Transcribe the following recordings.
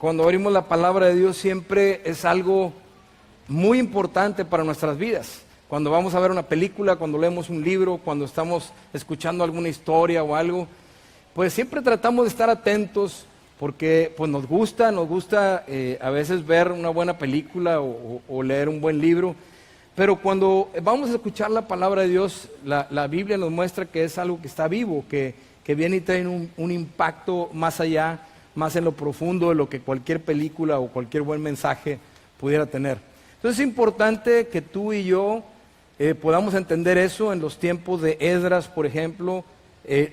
cuando abrimos la palabra de Dios siempre es algo muy importante para nuestras vidas. Cuando vamos a ver una película, cuando leemos un libro, cuando estamos escuchando alguna historia o algo, pues siempre tratamos de estar atentos porque pues nos gusta a veces ver una buena película o leer un buen libro. Pero cuando vamos a escuchar la palabra de Dios, la Biblia nos muestra que es algo que está vivo, que viene y trae un impacto más allá, más en lo profundo de lo que cualquier película o cualquier buen mensaje pudiera tener. Entonces es importante que tú y yo podamos entender eso. En los tiempos de Esdras, por ejemplo,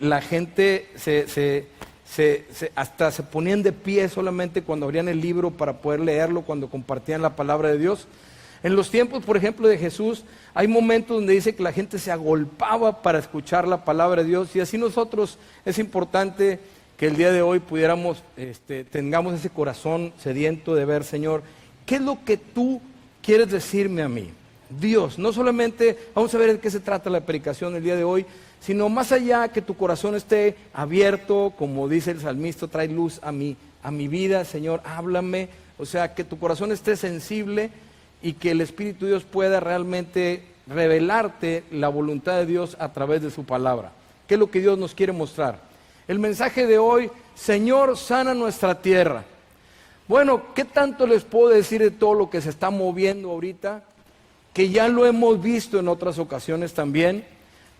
la gente hasta se ponían de pie solamente cuando abrían el libro para poder leerlo, cuando compartían la palabra de Dios. En los tiempos, por ejemplo, de Jesús, hay momentos donde dice que la gente se agolpaba para escuchar la palabra de Dios, y así nosotros es importante que el día de hoy tengamos ese corazón sediento de ver, Señor, ¿qué es lo que tú quieres decirme a mí? Dios, no solamente vamos a ver de qué se trata la predicación el día de hoy, sino más allá, que tu corazón esté abierto, como dice el salmista, trae luz a mi vida, Señor, háblame, o sea, que tu corazón esté sensible y que el Espíritu de Dios pueda realmente revelarte la voluntad de Dios a través de su palabra. ¿Qué es lo que Dios nos quiere mostrar? El mensaje de hoy, Señor, sana nuestra tierra. Bueno, ¿qué tanto les puedo decir de todo lo que se está moviendo ahorita? Que ya lo hemos visto en otras ocasiones también.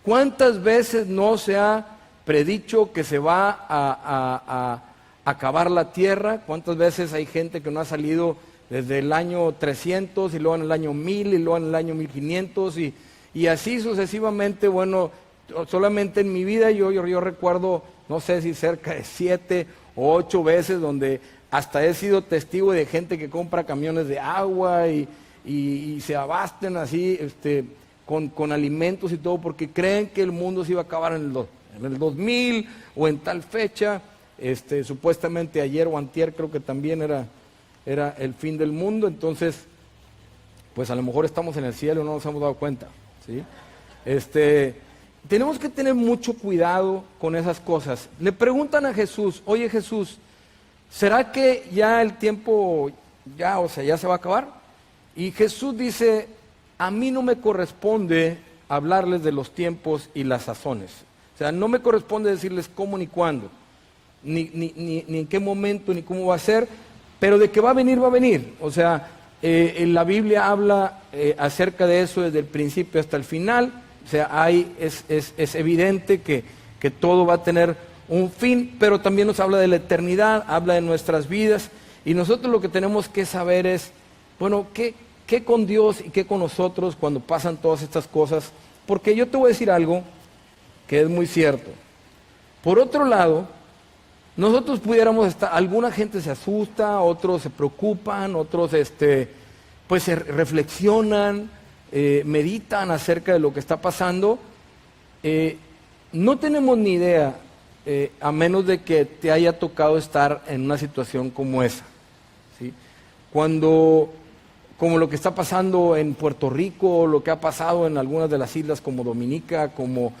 ¿Cuántas veces no se ha predicho que se va a acabar la tierra? ¿Cuántas veces hay gente que no ha salido desde el año 300 y luego en el año 1000 y luego en el año 1500 y así sucesivamente? Bueno, solamente en mi vida yo recuerdo, no sé si cerca de 7 o 8 veces donde hasta he sido testigo de gente que compra camiones de agua y se abasten así con alimentos y todo porque creen que el mundo se iba a acabar en el 2000 o en tal fecha. Supuestamente ayer o antier creo que también era el fin del mundo. Entonces pues a lo mejor estamos en el cielo y no nos hemos dado cuenta, ¿sí? Tenemos que tener mucho cuidado con esas cosas. Le preguntan a Jesús, oye Jesús, ¿será que ya el tiempo ya se va a acabar? Y Jesús dice, a mí no me corresponde hablarles de los tiempos y las sazones. O sea, no me corresponde decirles cómo ni cuándo, ni en qué momento, ni cómo va a ser, pero de que va a venir, va a venir. O sea, en la Biblia habla acerca de eso desde el principio hasta el final. O sea, es evidente que todo va a tener un fin, pero también nos habla de la eternidad, habla de nuestras vidas, y nosotros lo que tenemos que saber es, bueno, ¿qué con Dios y qué con nosotros cuando pasan todas estas cosas? Porque yo te voy a decir algo que es muy cierto. Por otro lado, nosotros pudiéramos estar, alguna gente se asusta, otros se preocupan, otros pues se reflexionan, meditan acerca de lo que está pasando. No tenemos ni idea, a menos de que te haya tocado estar en una situación como esa, ¿sí? Como lo que está pasando en Puerto Rico, lo que ha pasado en algunas de las islas como Dominica, como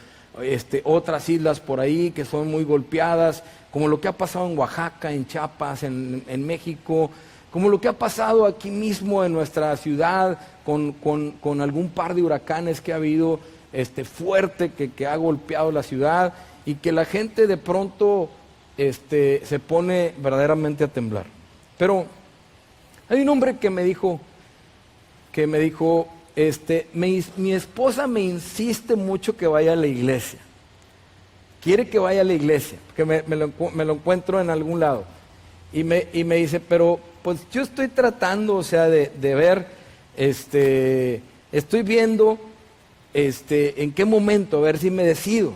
otras islas por ahí que son muy golpeadas, como lo que ha pasado en Oaxaca, en Chiapas, en México, como lo que ha pasado aquí mismo en nuestra ciudad con algún par de huracanes que ha habido fuerte que ha golpeado la ciudad, y que la gente de pronto se pone verdaderamente a temblar. Pero hay un hombre que me dijo, mi esposa me insiste mucho que vaya a la iglesia. Quiere que vaya a la iglesia, que me lo encuentro en algún lado. Y me dice, pero pues yo estoy tratando, o sea, de ver, estoy viendo en qué momento, a ver si me decido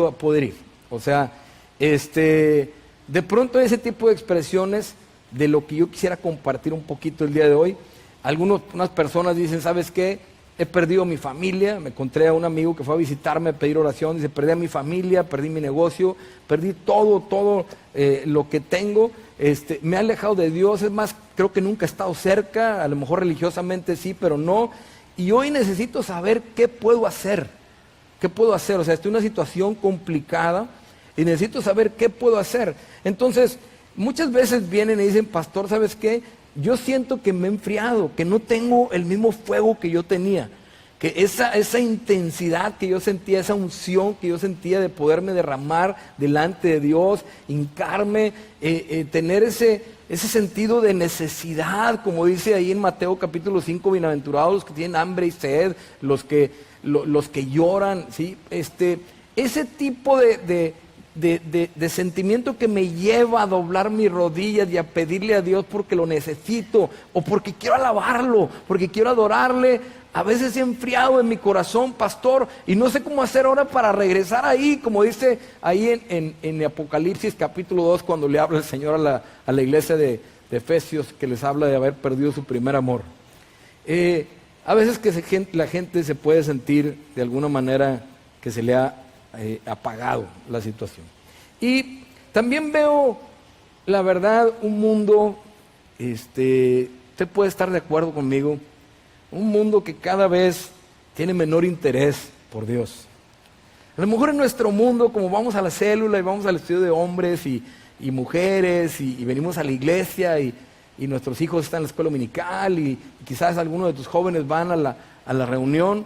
a poder ir. O sea, de pronto ese tipo de expresiones de lo que yo quisiera compartir un poquito el día de hoy. Unas personas dicen, ¿sabes qué? He perdido mi familia. Me encontré a un amigo que fue a visitarme a pedir oración. Dice, perdí a mi familia, perdí mi negocio, perdí todo lo que tengo. Me he alejado de Dios. Es más, creo que nunca he estado cerca. A lo mejor religiosamente sí, pero no. Y hoy necesito saber qué puedo hacer. ¿Qué puedo hacer? O sea, estoy en una situación complicada y necesito saber qué puedo hacer. Entonces, muchas veces vienen y dicen, pastor, ¿sabes qué? Yo siento que me he enfriado, que no tengo el mismo fuego que yo tenía. Que esa intensidad que yo sentía, esa unción que yo sentía de poderme derramar delante de Dios, hincarme, tener ese sentido de necesidad, como dice ahí en Mateo capítulo 5, bienaventurados los que tienen hambre y sed, los que lloran, ¿sí? Ese tipo de sentimiento que me lleva a doblar mis rodillas y a pedirle a Dios porque lo necesito, o porque quiero alabarlo, porque quiero adorarle. A veces he enfriado en mi corazón, pastor, y no sé cómo hacer ahora para regresar ahí, como dice ahí en Apocalipsis capítulo 2, cuando le habla el Señor a la iglesia de Efesios, que les habla de haber perdido su primer amor. A veces que la gente se puede sentir de alguna manera que se le ha apagado la situación. Y también veo, la verdad, un mundo, usted puede estar de acuerdo conmigo, un mundo que cada vez tiene menor interés por Dios. A lo mejor en nuestro mundo, como vamos a la célula y vamos al estudio de hombres y mujeres y venimos a la iglesia y nuestros hijos están en la escuela dominical y quizás algunos de tus jóvenes van a la reunión,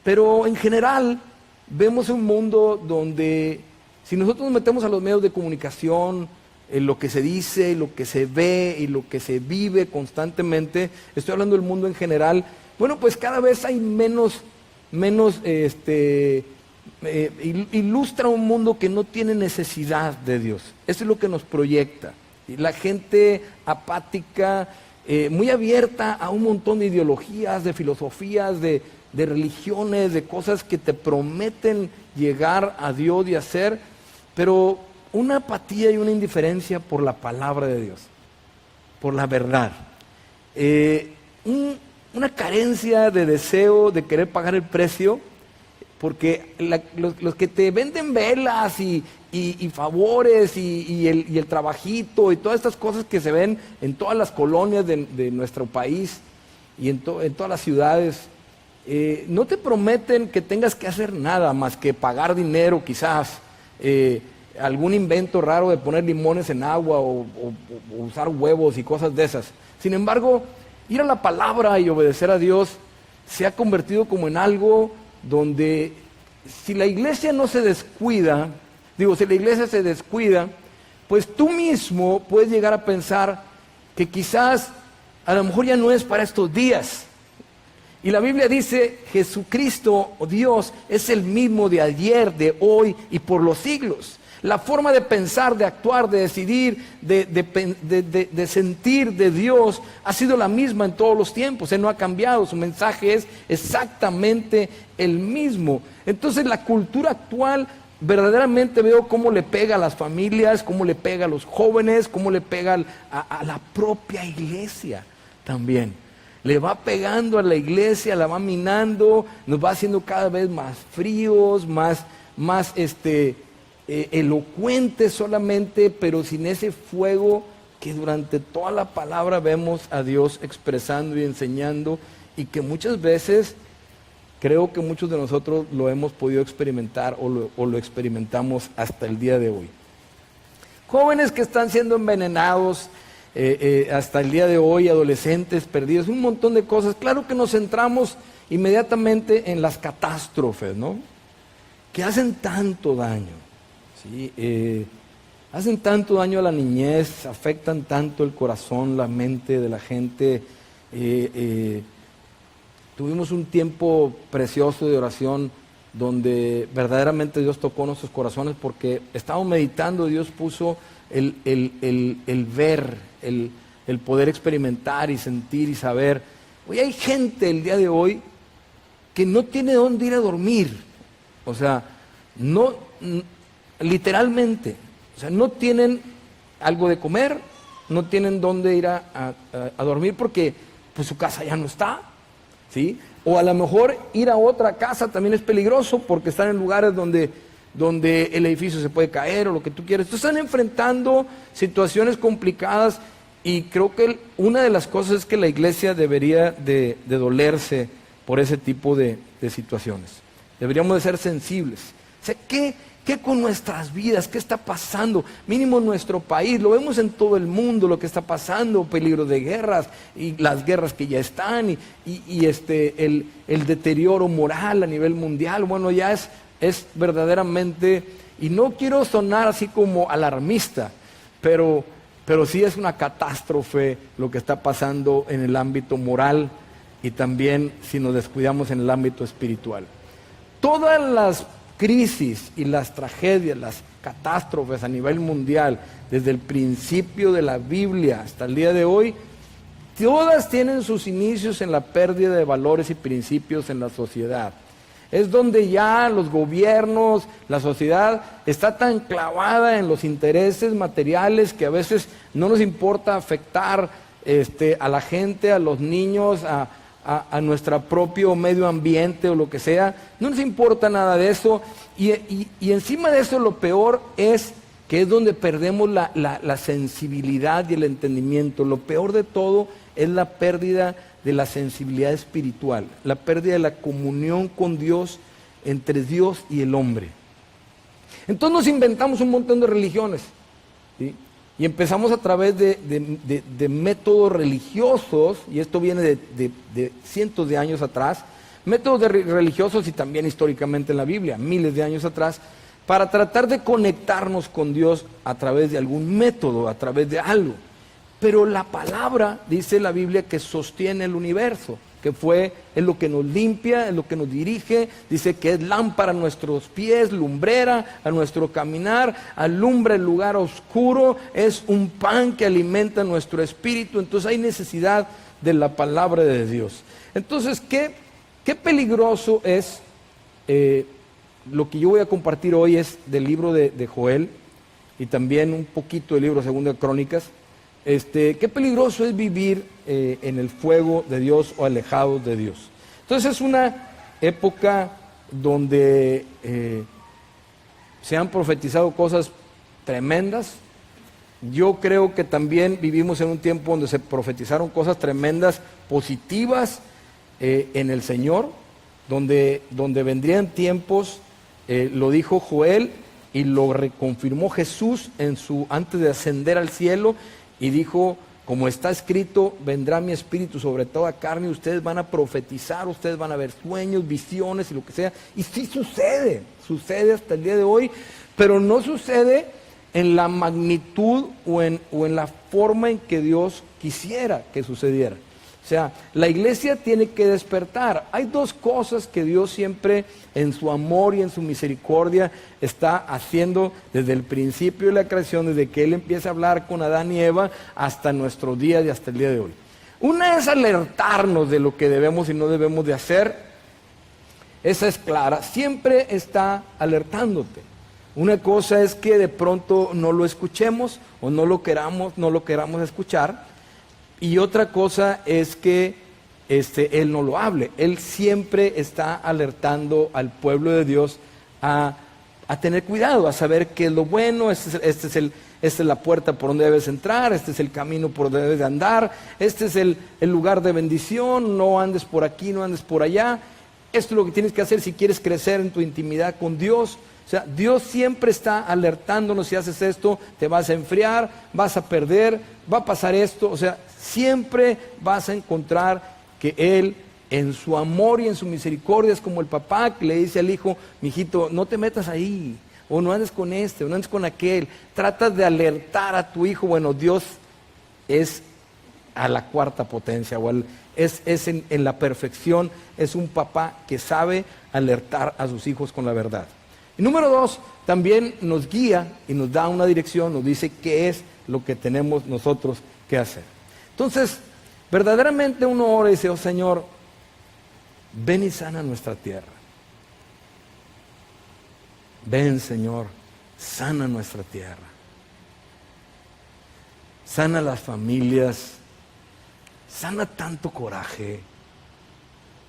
pero en general vemos un mundo donde si nosotros nos metemos a los medios de comunicación, lo que se dice, lo que se ve y lo que se vive constantemente, estoy hablando del mundo en general, bueno, pues cada vez hay menos ilustra un mundo que no tiene necesidad de Dios. Eso es lo que nos proyecta. Y la gente apática, muy abierta a un montón de ideologías, de filosofías, de religiones, de cosas que te prometen llegar a Dios y hacer, pero una apatía y una indiferencia por la palabra de Dios, por la verdad. Una carencia de deseo de querer pagar el precio, porque los que te venden velas y favores y el trabajito y todas estas cosas que se ven en todas las colonias de nuestro país y en todas las ciudades, no te prometen que tengas que hacer nada más que pagar dinero quizás, algún invento raro de poner limones en agua o usar huevos y cosas de esas. Sin embargo, ir a la palabra y obedecer a Dios se ha convertido como en algo donde si la iglesia no se descuida, si la iglesia se descuida, pues tú mismo puedes llegar a pensar que quizás a lo mejor ya no es para estos días. Y la Biblia dice, Jesucristo, Dios, es el mismo de ayer, de hoy y por los siglos. La forma de pensar, de actuar, de decidir, de sentir de Dios ha sido la misma en todos los tiempos. Él no ha cambiado, su mensaje es exactamente el mismo. Entonces la cultura actual verdaderamente veo cómo le pega a las familias, cómo le pega a los jóvenes, cómo le pega a la propia iglesia también. Le va pegando a la iglesia, la va minando, nos va haciendo cada vez más fríos, más elocuentes solamente, pero sin ese fuego que durante toda la palabra vemos a Dios expresando y enseñando, y que muchas veces creo que muchos de nosotros lo hemos podido experimentar o lo experimentamos hasta el día de hoy. Jóvenes que están siendo envenenados hasta el día de hoy, adolescentes perdidos, un montón de cosas. Claro que nos centramos inmediatamente en las catástrofes, ¿no? Que hacen tanto daño, ¿sí? Hacen tanto daño a la niñez, afectan tanto el corazón, la mente de la gente. Tuvimos un tiempo precioso de oración donde verdaderamente Dios tocó nuestros corazones porque estábamos meditando, Dios puso el ver, el poder experimentar y sentir y saber. Hoy hay gente el día de hoy que no tiene dónde ir a dormir, o sea, no, literalmente, o sea, no tienen algo de comer, no tienen dónde ir a dormir porque pues su casa ya no está, ¿sí? O a lo mejor ir a otra casa también es peligroso porque están en lugares donde el edificio se puede caer o lo que tú quieras. Entonces están enfrentando situaciones complicadas y creo que una de las cosas es que la iglesia debería de dolerse por ese tipo de situaciones. Deberíamos de ser sensibles. O sea, ¿qué ¿Qué con nuestras vidas? ¿Qué está pasando? Mínimo en nuestro país, lo vemos en todo el mundo, lo que está pasando, peligro de guerras y las guerras que ya están el deterioro moral a nivel mundial. Bueno, ya es verdaderamente, y no quiero sonar así como alarmista, pero sí es una catástrofe lo que está pasando en el ámbito moral y también si nos descuidamos en el ámbito espiritual. Todas las crisis y las tragedias, las catástrofes a nivel mundial, desde el principio de la Biblia hasta el día de hoy, todas tienen sus inicios en la pérdida de valores y principios en la sociedad. Es donde ya los gobiernos, la sociedad está tan clavada en los intereses materiales que a veces no nos importa afectar a la gente, a los niños, a nuestro propio medio ambiente o lo que sea. No nos importa nada de eso. Y encima de eso lo peor es que es donde perdemos la sensibilidad y el entendimiento. Lo peor de todo es la pérdida de la sensibilidad espiritual, la pérdida de la comunión con Dios, entre Dios y el hombre. Entonces nos inventamos un montón de religiones, ¿sí? Y empezamos a través de métodos religiosos, y esto viene de cientos de años atrás, métodos religiosos y también históricamente en la Biblia, miles de años atrás, para tratar de conectarnos con Dios a través de algún método, a través de algo. Pero la palabra, dice la Biblia, que sostiene el universo, que es lo que nos limpia, es lo que nos dirige, dice que es lámpara a nuestros pies, lumbrera a nuestro caminar, alumbra el lugar oscuro, es un pan que alimenta nuestro espíritu. Entonces hay necesidad de la palabra de Dios. Entonces, qué peligroso es, lo que yo voy a compartir hoy es del libro de Joel y también un poquito del libro Segunda de Crónicas. Qué peligroso es vivir en el fuego de Dios o alejados de Dios. Entonces es una época donde se han profetizado cosas tremendas. Yo creo que también vivimos en un tiempo donde se profetizaron cosas tremendas, positivas en el Señor, donde vendrían tiempos, lo dijo Joel y lo reconfirmó Jesús antes de ascender al cielo. Y dijo, como está escrito, vendrá mi espíritu sobre toda carne, y ustedes van a profetizar, ustedes van a ver sueños, visiones y lo que sea. Y sí sucede hasta el día de hoy, pero no sucede en la magnitud o en la forma en que Dios quisiera que sucediera. O sea, la iglesia tiene que despertar. Hay dos cosas que Dios siempre en su amor y en su misericordia está haciendo desde el principio de la creación, desde que Él empieza a hablar con Adán y Eva hasta nuestros días y hasta el día de hoy. Una es alertarnos de lo que debemos y no debemos de hacer. Esa es clara, siempre está alertándote. Una cosa es que de pronto no lo escuchemos o no lo queramos escuchar. Y otra cosa es que Él no lo hable. Él siempre está alertando al pueblo de Dios a tener cuidado, a saber qué es lo bueno. Esta es la puerta por donde debes entrar, este es el camino por donde debes de andar, este es el lugar de bendición, no andes por aquí, no andes por allá. Esto es lo que tienes que hacer si quieres crecer en tu intimidad con Dios. O sea, Dios siempre está alertándonos: si haces esto, te vas a enfriar, vas a perder, va a pasar esto. O sea, siempre vas a encontrar que Él, en su amor y en su misericordia, es como el papá que le dice al hijo: mijito, no te metas ahí, o no andes con este, o no andes con aquel. Tratas de alertar a tu hijo. Bueno, Dios es a la cuarta potencia, o es en la perfección. Es un papá que sabe alertar a sus hijos con la verdad. Y número dos, también nos guía y nos da una dirección, nos dice qué es lo que tenemos nosotros que hacer. Entonces, verdaderamente uno ora y dice: oh Señor, ven y sana nuestra tierra. Ven, Señor, sana nuestra tierra. Sana las familias, sana tanto coraje,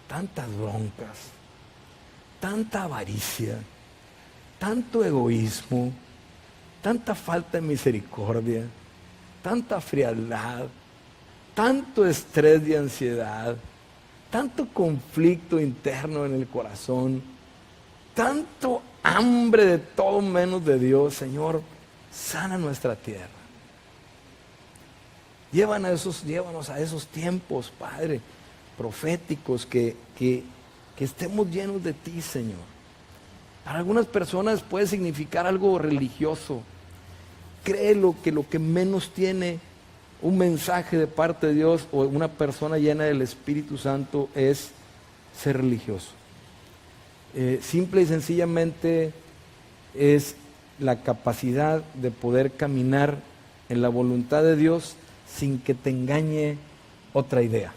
tantas broncas, tanta avaricia, tanto egoísmo, tanta falta de misericordia, tanta frialdad, tanto estrés y ansiedad, tanto conflicto interno en el corazón, tanto hambre de todo menos de Dios, Señor, sana nuestra tierra. Llévanos a esos tiempos, Padre, proféticos, que estemos llenos de ti, Señor. Para algunas personas puede significar algo religioso. Créelo que lo que menos tiene un mensaje de parte de Dios o una persona llena del Espíritu Santo es ser religioso. Simple y sencillamente es la capacidad de poder caminar en la voluntad de Dios sin que te engañe otra idea,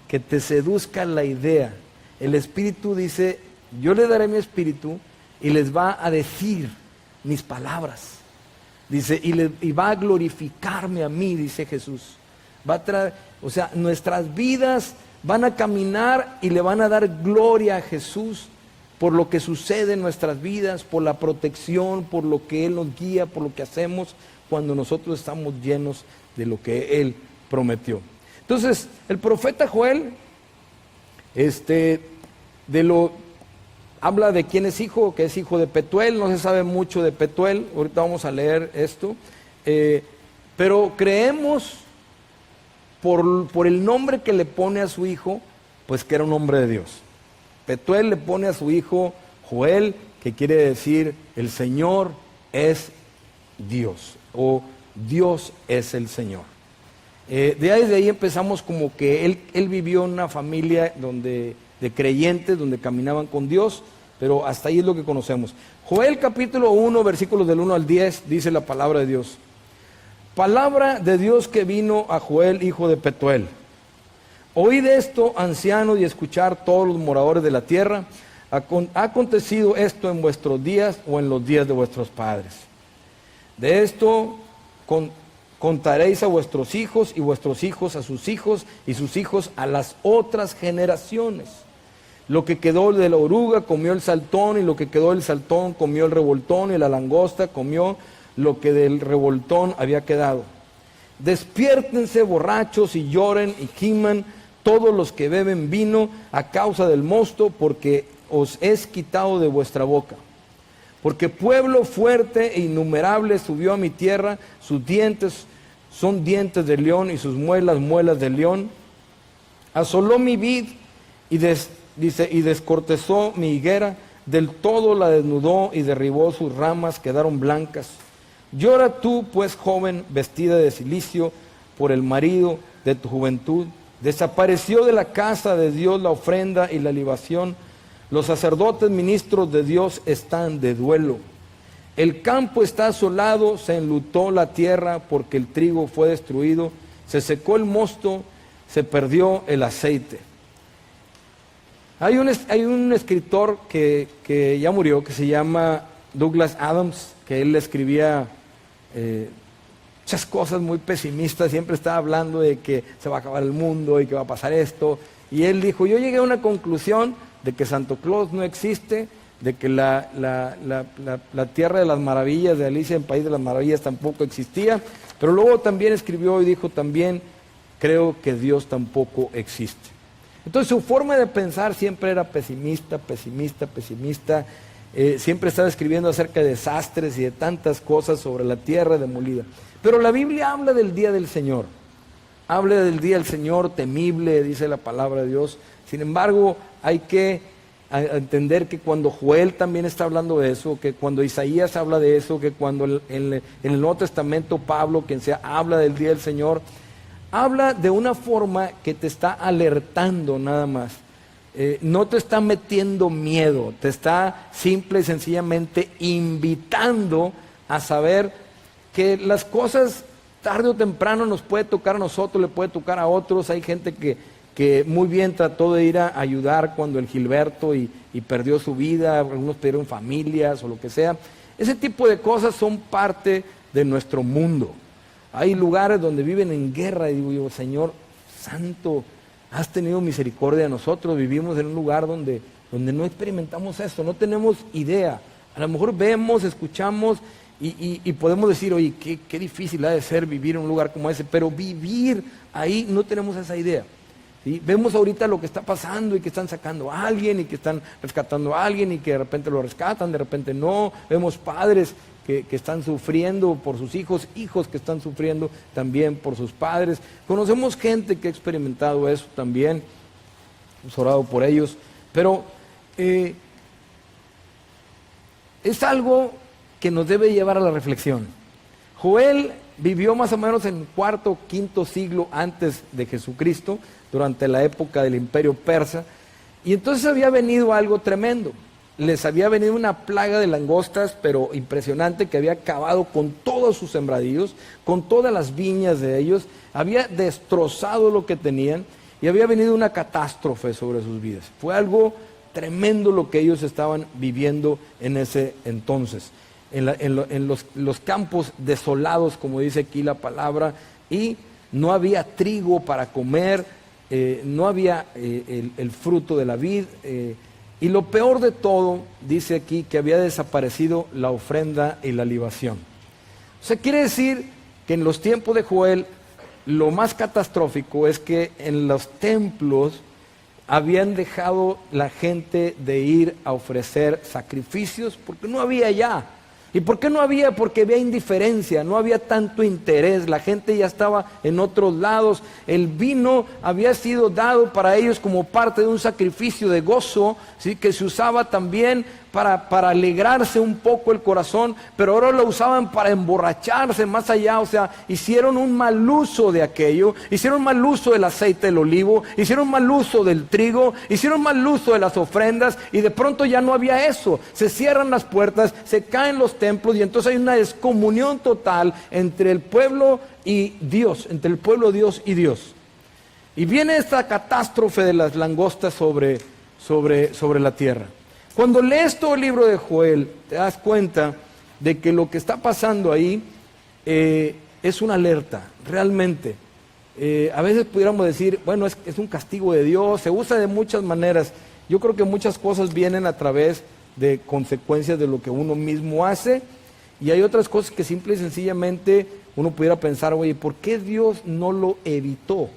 que te seduzca la idea. El Espíritu dice, yo le daré mi Espíritu y les va a decir mis palabras. Dice, y va a glorificarme a mí, dice Jesús. Va a traer, o sea, nuestras vidas van a caminar y le van a dar gloria a Jesús por lo que sucede en nuestras vidas, por la protección, por lo que Él nos guía, por lo que hacemos cuando nosotros estamos llenos de lo que Él prometió. Entonces, el profeta Joel, habla de quién es hijo, que es hijo de Petuel. No se sabe mucho de Petuel, ahorita vamos a leer esto, pero creemos por el nombre que le pone a su hijo, pues que era un hombre de Dios. Petuel le pone a su hijo Joel, que quiere decir el Señor es Dios, o Dios es el Señor. Desde ahí empezamos como que él vivió en una familia de creyentes, donde caminaban con Dios, pero hasta ahí es lo que conocemos. Joel capítulo 1, versículos del 1 al 10, dice la palabra de Dios. Palabra de Dios que vino a Joel, hijo de Petuel. Oíd esto, ancianos, y escuchar todos los moradores de la tierra. ¿Ha acontecido esto en vuestros días o en los días de vuestros padres? De esto contaréis a vuestros hijos y vuestros hijos a sus hijos y sus hijos a las otras generaciones. Lo que quedó de la oruga comió el saltón, y lo que quedó del saltón comió el revoltón, y la langosta comió lo que del revoltón había quedado. Despiértense borrachos y lloren y giman todos los que beben vino a causa del mosto, porque os es quitado de vuestra boca. Porque pueblo fuerte e innumerable subió a mi tierra, sus dientes son dientes de león y sus muelas, muelas de león. Asoló mi vid y descortezó mi higuera, del todo la desnudó y derribó sus ramas, quedaron blancas. Llora tú, pues, joven, vestida de cilicio, por el marido de tu juventud. Desapareció de la casa de Dios la ofrenda y la libación. Los sacerdotes ministros de Dios están de duelo. El campo está asolado, se enlutó la tierra porque el trigo fue destruido, se secó el mosto, se perdió el aceite. Hay un escritor que ya murió, que se llama Douglas Adams, que él escribía muchas cosas muy pesimistas, siempre estaba hablando de que se va a acabar el mundo y que va a pasar esto. Y él dijo, yo llegué a una conclusión de que Santo Claus no existe, de que la tierra de las maravillas, de Alicia en el País de las Maravillas, tampoco existía, pero luego también escribió y dijo también, creo que Dios tampoco existe. Entonces su forma de pensar siempre era pesimista, siempre estaba escribiendo acerca de desastres y de tantas cosas sobre la tierra demolida. Pero la Biblia habla del día del Señor, habla del día del Señor temible, dice la palabra de Dios. Sin embargo, hay que entender que cuando Joel también está hablando de eso, que cuando Isaías habla de eso, que cuando en el Nuevo Testamento Pablo, quien sea, habla del día del Señor, habla de una forma que te está alertando nada más. No te está metiendo miedo, te está simple y sencillamente invitando a saber que las cosas tarde o temprano nos puede tocar a nosotros, le puede tocar a otros. Hay gente que muy bien trató de ir a ayudar cuando el Gilberto y perdió su vida, algunos perdieron familias o lo que sea. Ese tipo de cosas son parte de nuestro mundo. Hay lugares donde viven en guerra y digo yo, Señor Santo, has tenido misericordia de nosotros. Vivimos en un lugar donde no experimentamos eso, no tenemos idea. A lo mejor vemos, escuchamos y podemos decir, oye, qué difícil ha de ser vivir en un lugar como ese, pero vivir ahí no tenemos esa idea. ¿sí? Vemos ahorita lo que está pasando y que están sacando a alguien y que están rescatando a alguien y que de repente lo rescatan, de repente no. Vemos padres que están sufriendo por sus hijos, hijos que están sufriendo también por sus padres. Conocemos gente que ha experimentado eso también, hemos orado por ellos, pero es algo que nos debe llevar a la reflexión. Joel vivió más o menos en cuarto o quinto siglo antes de Jesucristo, durante la época del imperio persa, y entonces había venido algo tremendo. Les había venido una plaga de langostas, pero impresionante, que había acabado con todos sus sembradíos, con todas las viñas de ellos, había destrozado lo que tenían, y había venido una catástrofe sobre sus vidas. Fue algo tremendo lo que ellos estaban viviendo en ese entonces. En los campos desolados, como dice aquí la palabra, y no había trigo para comer, no había el fruto de la vid, y lo peor de todo, dice aquí, que había desaparecido la ofrenda y la libación. O sea, quiere decir que en los tiempos de Joel, lo más catastrófico es que en los templos habían dejado la gente de ir a ofrecer sacrificios porque no había ya. ¿Y por qué no había? Porque había indiferencia, no había tanto interés, la gente ya estaba en otros lados, el vino había sido dado para ellos como parte de un sacrificio de gozo, ¿sí? Que se usaba también para alegrarse un poco el corazón, pero ahora lo usaban para emborracharse más allá. O sea, hicieron un mal uso de aquello, hicieron mal uso del aceite del olivo, hicieron mal uso del trigo, hicieron mal uso de las ofrendas, y de pronto ya no había eso. Se cierran las puertas, se caen los templos, y entonces hay una descomunión total entre el pueblo y Dios, entre el pueblo, Dios y Dios. Y viene esta catástrofe de las langostas sobre la tierra. Cuando lees todo el libro de Joel, te das cuenta de que lo que está pasando ahí es una alerta, realmente. A veces pudiéramos decir, bueno, es un castigo de Dios, se usa de muchas maneras. Yo creo que muchas cosas vienen a través de consecuencias de lo que uno mismo hace, y hay otras cosas que simple y sencillamente uno pudiera pensar, oye, ¿por qué Dios no lo evitó?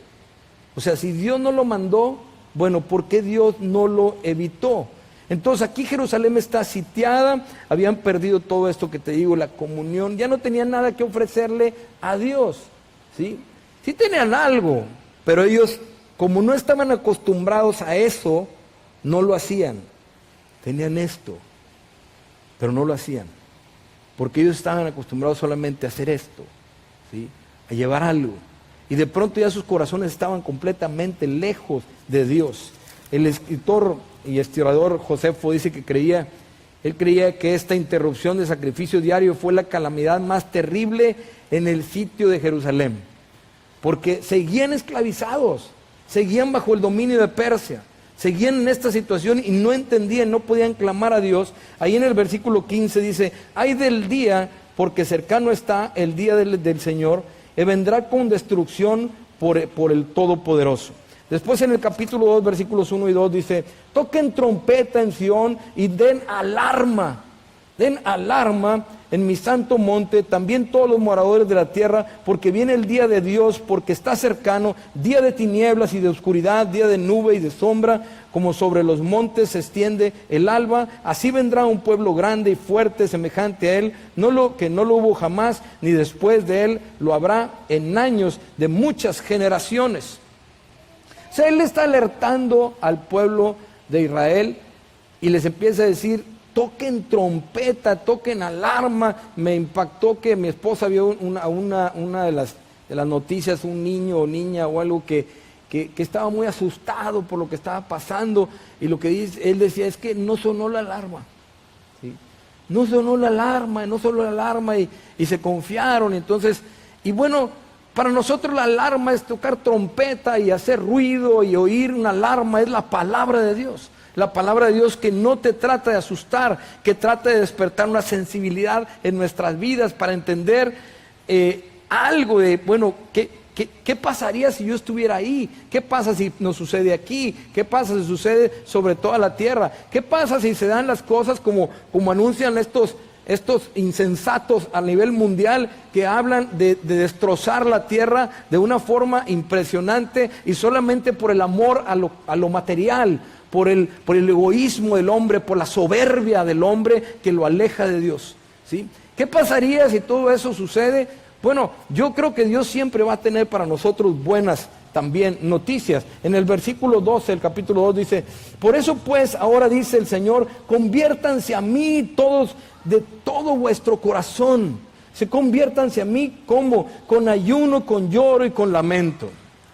O sea, si Dios no lo mandó, bueno, ¿por qué Dios no lo evitó? Entonces aquí Jerusalén está sitiada, habían perdido todo esto que te digo, la comunión, ya no tenían nada que ofrecerle a Dios, ¿sí? Sí tenían algo, pero ellos, como no estaban acostumbrados a eso, no lo hacían. Tenían esto, pero no lo hacían, porque ellos estaban acostumbrados solamente a hacer esto, ¿sí? A llevar algo, y de pronto ya sus corazones estaban completamente lejos de Dios. El escritor y historiador Josefo dice que él creía que esta interrupción de sacrificio diario fue la calamidad más terrible en el sitio de Jerusalén, porque seguían esclavizados, seguían bajo el dominio de Persia, seguían en esta situación y no entendían, no podían clamar a Dios. Ahí en el versículo 15 dice, ay del día, porque cercano está el día del Señor, y vendrá con destrucción por el Todopoderoso. Después en el capítulo 2, versículos 1 y 2 dice, toquen trompeta en Sión y den alarma en mi santo monte, también todos los moradores de la tierra, porque viene el día de Dios, porque está cercano, día de tinieblas y de oscuridad, día de nube y de sombra, como sobre los montes se extiende el alba, así vendrá un pueblo grande y fuerte semejante a él, que no lo hubo jamás, ni después de él lo habrá en años de muchas generaciones. O sea, él está alertando al pueblo de Israel y les empieza a decir, toquen trompeta, toquen alarma. Me impactó que mi esposa vio una de las noticias, un niño o niña o algo que estaba muy asustado por lo que estaba pasando, y lo que él decía es que no sonó la alarma, ¿sí? No sonó la alarma y se confiaron. Entonces, y bueno, para nosotros la alarma es tocar trompeta y hacer ruido y oír una alarma, es la palabra de Dios. La palabra de Dios que no te trata de asustar, que trata de despertar una sensibilidad en nuestras vidas para entender algo de, bueno, ¿qué pasaría si yo estuviera ahí? ¿Qué pasa si nos sucede aquí? ¿Qué pasa si sucede sobre toda la tierra? ¿Qué pasa si se dan las cosas como anuncian estos estos insensatos a nivel mundial que hablan de destrozar la tierra de una forma impresionante y solamente por el amor a lo material, por el egoísmo del hombre, por la soberbia del hombre que lo aleja de Dios, ¿sí? ¿Qué pasaría si todo eso sucede? Bueno, yo creo que Dios siempre va a tener para nosotros buenas también noticias. En el versículo 12, el capítulo 2 dice: por eso pues ahora dice el Señor, conviértanse a mí todos de todo vuestro corazón. Se conviértanse a mí, ¿cómo? Con ayuno, con lloro y con lamento.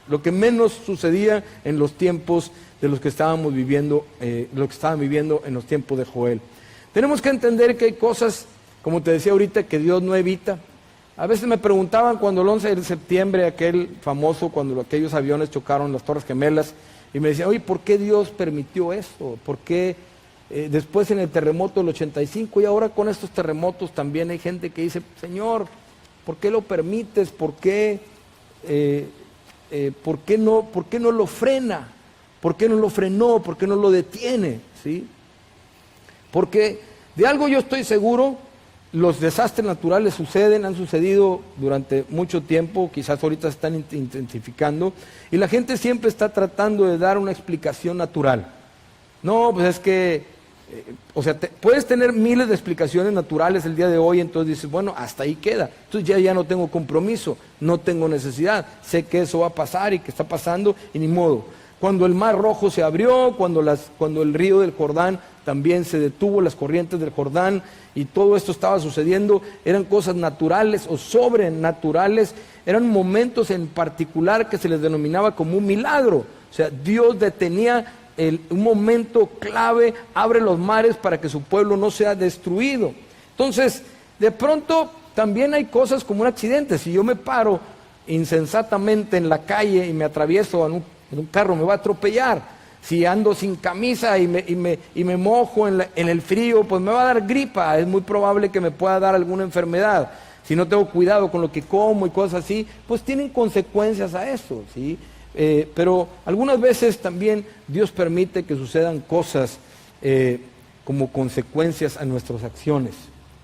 Lo que menos sucedía en los tiempos de los que estábamos viviendo, lo que estaban viviendo en los tiempos de Joel. Tenemos que entender que hay cosas, como te decía ahorita, que Dios no evita. A veces me preguntaban cuando el 11 de septiembre, aquel famoso, cuando aquellos aviones chocaron las Torres Gemelas, y me decían: oye, ¿por qué Dios permitió esto? ¿Por qué después en el terremoto del 85 y ahora con estos terremotos también hay gente que dice: Señor, ¿por qué lo permites? ¿Por qué no lo frena? ¿Por qué no lo frenó? ¿Por qué no lo detiene? ¿Sí? Porque de algo yo estoy seguro: los desastres naturales han sucedido durante mucho tiempo, quizás ahorita se están intensificando, y la gente siempre está tratando de dar una explicación natural. No, pues es que, puedes tener miles de explicaciones naturales el día de hoy, entonces dices, bueno, hasta ahí queda. Entonces ya no tengo compromiso, no tengo necesidad, sé que eso va a pasar y que está pasando y ni modo. Cuando el Mar Rojo se abrió, cuando el río del Jordán también se detuvo, las corrientes del Jordán, y todo esto estaba sucediendo, eran cosas naturales o sobrenaturales, eran momentos en particular que se les denominaba como un milagro. O sea, Dios detenía un momento clave, abre los mares para que su pueblo no sea destruido. Entonces, de pronto también hay cosas como un accidente. Si yo me paro insensatamente en la calle y me atravieso en un carro, me va a atropellar. Si ando sin camisa y me mojo en el frío, pues me va a dar gripa, es muy probable que me pueda dar alguna enfermedad. Si no tengo cuidado con lo que como y cosas así, pues tienen consecuencias a eso, ¿sí? Pero algunas veces también Dios permite que sucedan cosas como consecuencias a nuestras acciones,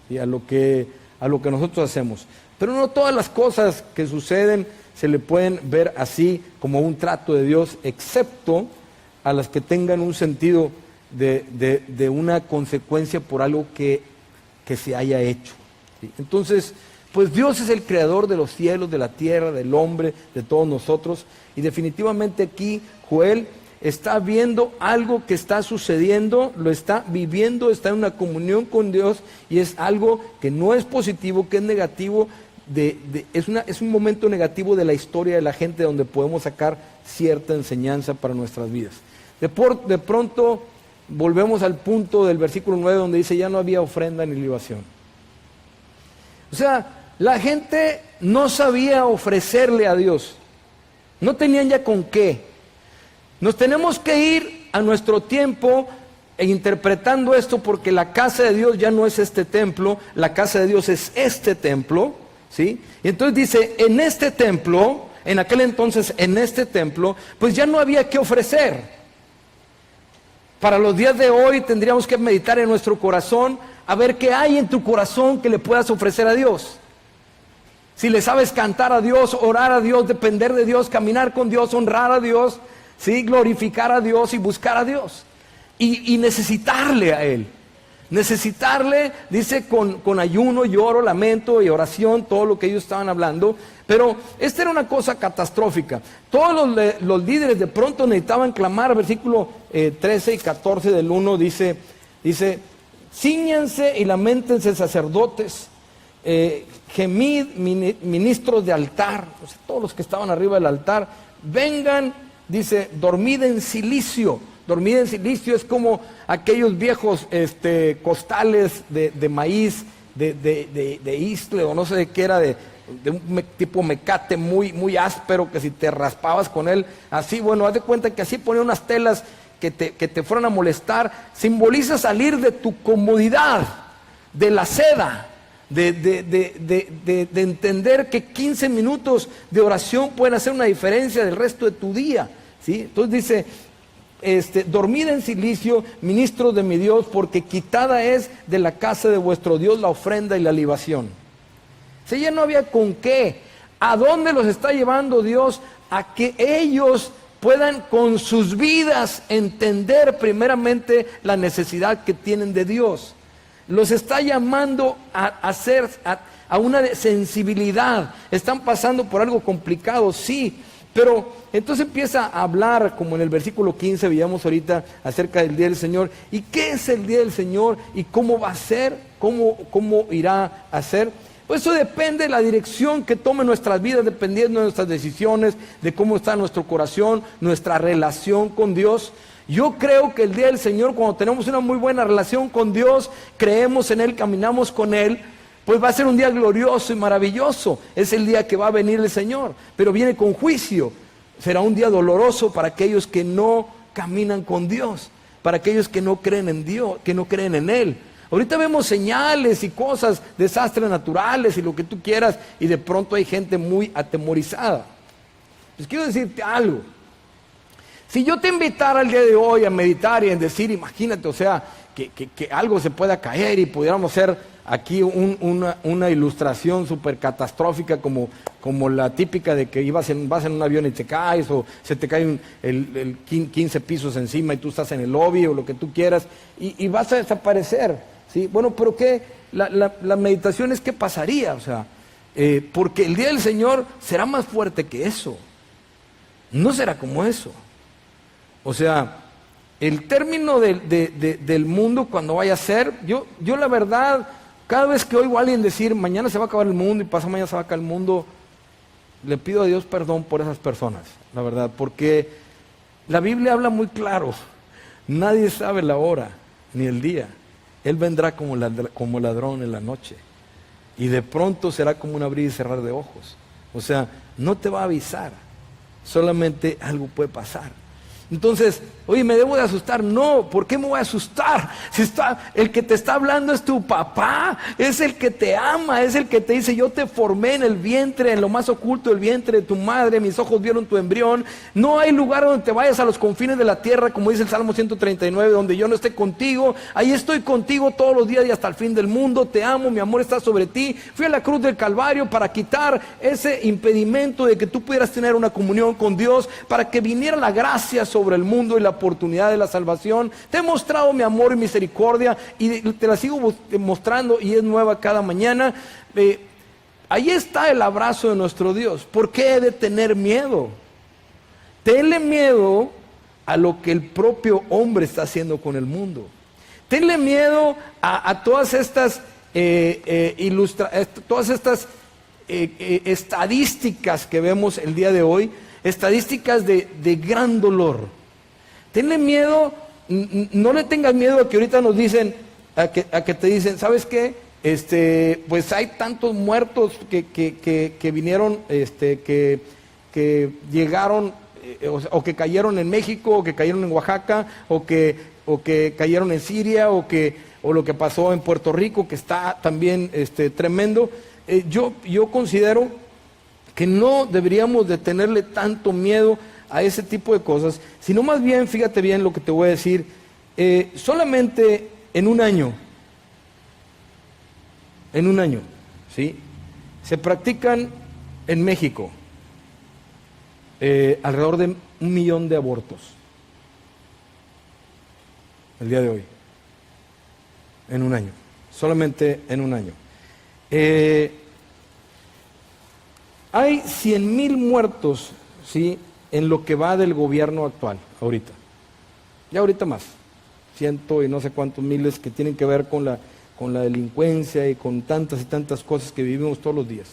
¿sí? a lo que nosotros hacemos. Pero no todas las cosas que suceden se le pueden ver así como un trato de Dios, excepto a las que tengan un sentido de una consecuencia por algo que se haya hecho, ¿sí? Entonces, pues Dios es el creador de los cielos, de la tierra, del hombre, de todos nosotros, y definitivamente aquí Joel está viendo algo que está sucediendo, lo está viviendo, está en una comunión con Dios, y es algo que no es positivo, que es negativo, es un momento negativo de la historia de la gente donde podemos sacar cierta enseñanza para nuestras vidas. De pronto volvemos al punto del versículo 9 donde dice: ya no había ofrenda ni libación. O sea, la gente no sabía ofrecerle a Dios, no tenían ya con qué. Nos tenemos que ir a nuestro tiempo interpretando esto, porque la casa de Dios ya no es este templo, la casa de Dios es este templo, ¿sí? Y entonces dice, en este templo, en aquel entonces en este templo, pues ya no había que ofrecer. Para los días de hoy tendríamos que meditar en nuestro corazón, a ver qué hay en tu corazón que le puedas ofrecer a Dios. Si le sabes cantar a Dios, orar a Dios, depender de Dios, caminar con Dios, honrar a Dios, ¿sí? Glorificar a Dios y buscar a Dios. Y necesitarle a Él. Necesitarle, dice, con ayuno, lloro, lamento y oración, todo lo que ellos estaban hablando. Pero esta era una cosa catastrófica. Todos los líderes de pronto necesitaban clamar. Versículo 13 y 14 del 1 dice, cíñanse y lamentense sacerdotes, gemid ministros de altar, o sea, todos los que estaban arriba del altar, vengan, dice, dormid en cilicio. Dormid en cilicio es como aquellos viejos costales de maíz, de isle o no sé de qué era, de un tipo mecate muy, muy áspero, que si te raspabas con él, así, bueno, haz de cuenta que así ponía unas telas que te fueran a molestar. Simboliza salir de tu comodidad, de la seda, de entender que 15 minutos de oración pueden hacer una diferencia del resto de tu día, ¿sí? Entonces dice, dormid en silicio, ministros de mi Dios, porque quitada es de la casa de vuestro Dios la ofrenda y la libación. Si ya no había con qué, ¿a dónde los está llevando Dios? A que ellos puedan con sus vidas entender primeramente la necesidad que tienen de Dios. Los está llamando a una sensibilidad. Están pasando por algo complicado, sí, pero entonces empieza a hablar, como en el versículo 15 veíamos ahorita, acerca del día del Señor. ¿Y qué es el día del Señor? ¿Y cómo va a ser? ¿Cómo irá a ser? Pues eso depende de la dirección que tome nuestras vidas, dependiendo de nuestras decisiones, de cómo está nuestro corazón, nuestra relación con Dios. Yo creo que el día del Señor, cuando tenemos una muy buena relación con Dios, creemos en Él, caminamos con Él, pues va a ser un día glorioso y maravilloso. Es el día que va a venir el Señor, pero viene con juicio. Será un día doloroso para aquellos que no caminan con Dios, para aquellos que no creen en Dios, que no creen en Él. Ahorita vemos señales y cosas, desastres naturales y lo que tú quieras, y de pronto hay gente muy atemorizada. Pues quiero decirte algo. Si yo te invitara el día de hoy a meditar y a decir, imagínate, o sea, que algo se pueda caer y pudiéramos hacer aquí una ilustración súper catastrófica como la típica de que vas en un avión y te caes, o se te cae el 15 pisos encima y tú estás en el lobby o lo que tú quieras y vas a desaparecer. ¿Sí? Bueno, pero ¿qué? La meditación es qué pasaría, o sea, porque el día del Señor será más fuerte que eso, no será como eso. O sea, el término del mundo cuando vaya a ser, yo la verdad, cada vez que oigo a alguien decir, mañana se va a acabar el mundo y pasado mañana se va a acabar el mundo, le pido a Dios perdón por esas personas, la verdad, porque la Biblia habla muy claro, nadie sabe la hora ni el día. Él vendrá como ladrón en la noche, y de pronto será como un abrir y cerrar de ojos. O sea, no te va a avisar, solamente algo puede pasar. Entonces, oye, ¿me debo de asustar? No, ¿por qué me voy a asustar? Si el que te está hablando es tu papá, es el que te ama, es el que te dice, yo te formé en el vientre, en lo más oculto del vientre de tu madre, mis ojos vieron tu embrión. No hay lugar donde te vayas a los confines de la tierra, como dice el Salmo 139, donde yo no esté contigo. Ahí estoy contigo todos los días y hasta el fin del mundo. Te amo, mi amor está sobre ti. Fui a la cruz del Calvario para quitar ese impedimento de que tú pudieras tener una comunión con Dios, para que viniera la gracia sobre el mundo y la oportunidad de la salvación. Te he mostrado mi amor y misericordia y te la sigo mostrando, y es nueva cada mañana. Ahí está el abrazo de nuestro Dios. ¿Por qué he de tener miedo? Tenle miedo a lo que el propio hombre está haciendo con el mundo. Tenle miedo a todas estas estadísticas que vemos el día de hoy, estadísticas de gran dolor. Tenle miedo, no le tengas miedo a que ahorita nos dicen, a que te dicen, ¿sabes qué? Pues hay tantos muertos que vinieron, que llegaron, o que cayeron en México, o que cayeron en Oaxaca, o que cayeron en Siria, o lo que pasó en Puerto Rico, que está también tremendo. Yo considero que no deberíamos de tenerle tanto miedo a ese tipo de cosas, sino más bien, fíjate bien lo que te voy a decir, solamente en un año, ¿sí? Se practican en México alrededor de 1 millón de abortos el día de hoy, en un año, solamente en un año. Hay 100,000 muertos, ¿sí?, en lo que va del gobierno actual, ahorita. Ya ahorita más, ciento y no sé cuántos miles, que tienen que ver con la delincuencia y con tantas y tantas cosas que vivimos todos los días.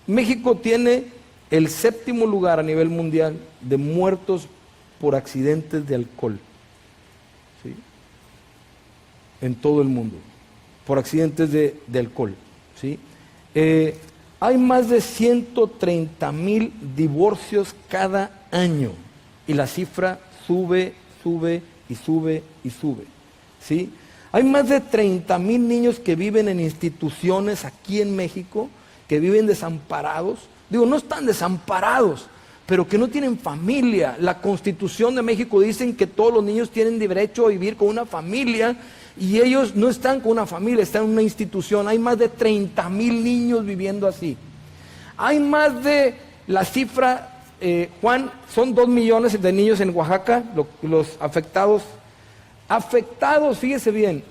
México tiene el 7º lugar a nivel mundial de muertos por accidentes de alcohol, ¿sí?, en todo el mundo, por accidentes de alcohol, ¿sí? Hay más de 130,000 divorcios cada año, y la cifra sube, ¿sí? Hay más de 30,000 niños que viven en instituciones aquí en México, que viven desamparados. Digo, no están desamparados, pero que no tienen familia. La Constitución de México dice que todos los niños tienen derecho a vivir con una familia, y ellos no están con una familia, están en una institución. Hay más de 30,000 niños viviendo así. Hay más de, la cifra, Juan, son 2 millones de niños en Oaxaca, los afectados, fíjese bien,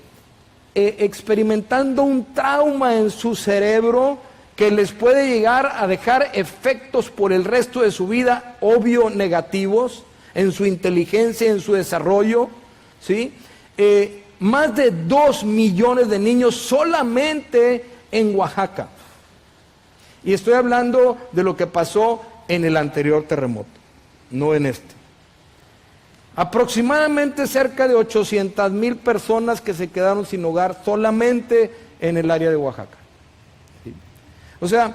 experimentando un trauma en su cerebro que les puede llegar a dejar efectos por el resto de su vida, obvio negativos, en su inteligencia, en su desarrollo, ¿sí? Más de 2 millones de niños solamente en Oaxaca. Y estoy hablando de lo que pasó en el anterior terremoto, no en este. Aproximadamente cerca de 800,000 personas que se quedaron sin hogar solamente en el área de Oaxaca. ¿Sí? O sea,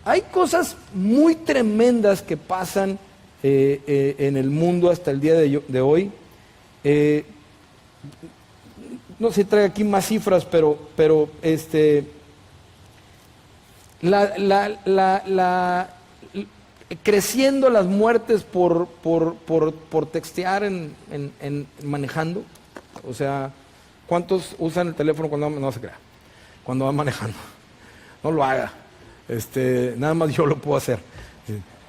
hay cosas muy tremendas que pasan en el mundo hasta el día de hoy. No se trae aquí más cifras, pero creciendo las muertes por textear manejando. O sea, ¿cuántos usan el teléfono cuando no se crea? Cuando van manejando. No lo haga. Nada más yo lo puedo hacer.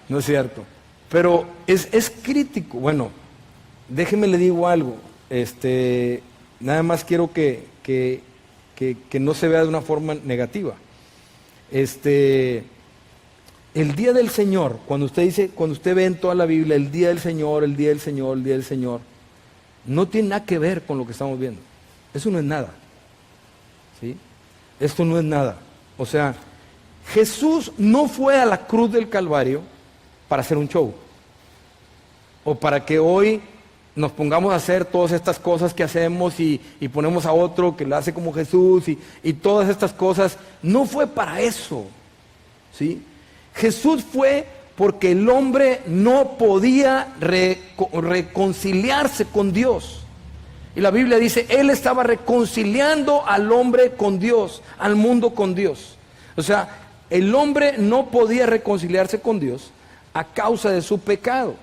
No es cierto. Pero es crítico. Bueno, déjeme le digo algo. Nada más quiero que no se vea de una forma negativa. El día del Señor, cuando usted ve en toda la Biblia el día del Señor, el día del Señor, el día del Señor, no tiene nada que ver con lo que estamos viendo. Eso no es nada. ¿Sí? Esto no es nada. O sea, Jesús no fue a la cruz del Calvario para hacer un show. O para que hoy nos pongamos a hacer todas estas cosas que hacemos y ponemos a otro que lo hace como Jesús y todas estas cosas. No fue para eso. ¿Sí? Jesús fue porque el hombre no podía reconciliarse con Dios. Y la Biblia dice, Él estaba reconciliando al hombre con Dios, al mundo con Dios. O sea, el hombre no podía reconciliarse con Dios a causa de su pecado.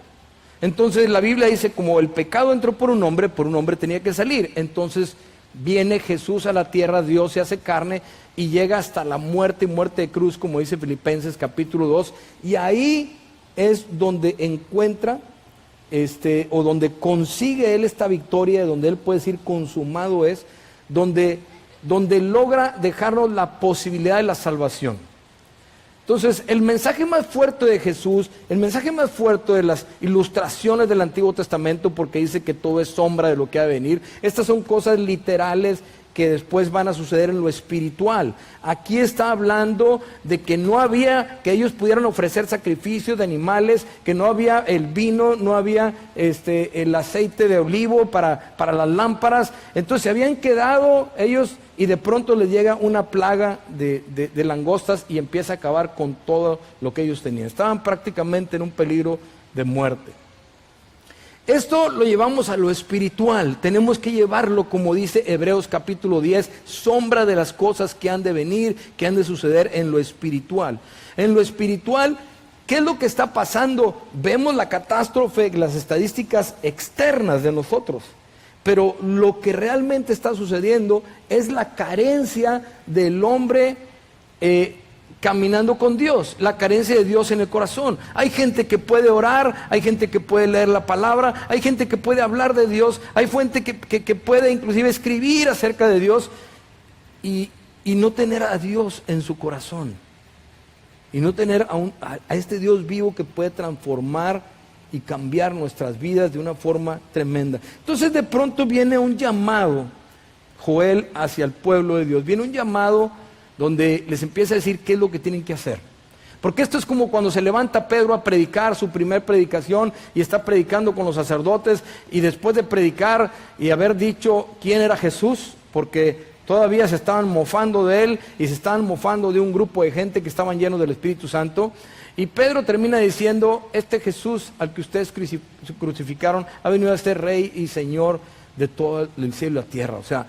Entonces la Biblia dice, como el pecado entró por un hombre tenía que salir. Entonces viene Jesús a la tierra, Dios se hace carne y llega hasta la muerte y muerte de cruz, como dice Filipenses capítulo 2. Y ahí es donde encuentra, o donde consigue Él esta victoria, donde Él puede decir consumado es, donde logra dejarnos la posibilidad de la salvación. Entonces, el mensaje más fuerte de Jesús, el mensaje más fuerte de las ilustraciones del Antiguo Testamento, porque dice que todo es sombra de lo que ha de venir, estas son cosas literales que después van a suceder en lo espiritual. Aquí está hablando de que no había, que ellos pudieran ofrecer sacrificios de animales, que no había el vino, no había el aceite de olivo para las lámparas. Entonces se habían quedado ellos y de pronto les llega una plaga de langostas y empieza a acabar con todo lo que ellos tenían. Estaban prácticamente en un peligro de muerte. Esto lo llevamos a lo espiritual, tenemos que llevarlo, como dice Hebreos capítulo 10, sombra de las cosas que han de venir, que han de suceder en lo espiritual. En lo espiritual, ¿qué es lo que está pasando? Vemos la catástrofe, las estadísticas externas de nosotros, pero lo que realmente está sucediendo es la carencia del hombre caminando con Dios, la carencia de Dios en el corazón. Hay gente que puede orar, hay gente que puede leer la palabra, hay gente que puede hablar de Dios, hay gente que puede inclusive escribir acerca de Dios y no tener a Dios en su corazón, y no tener a este Dios vivo que puede transformar y cambiar nuestras vidas de una forma tremenda. Entonces de pronto viene un llamado, Joel, hacia el pueblo de Dios, viene un llamado donde les empieza a decir qué es lo que tienen que hacer. Porque esto es como cuando se levanta Pedro a predicar su primer predicación y está predicando con los sacerdotes, y después de predicar y haber dicho quién era Jesús, porque todavía se estaban mofando de él y se estaban mofando de un grupo de gente que estaban llenos del Espíritu Santo, y Pedro termina diciendo, este Jesús al que ustedes crucificaron ha venido a ser Rey y Señor de todo el cielo y la tierra. O sea,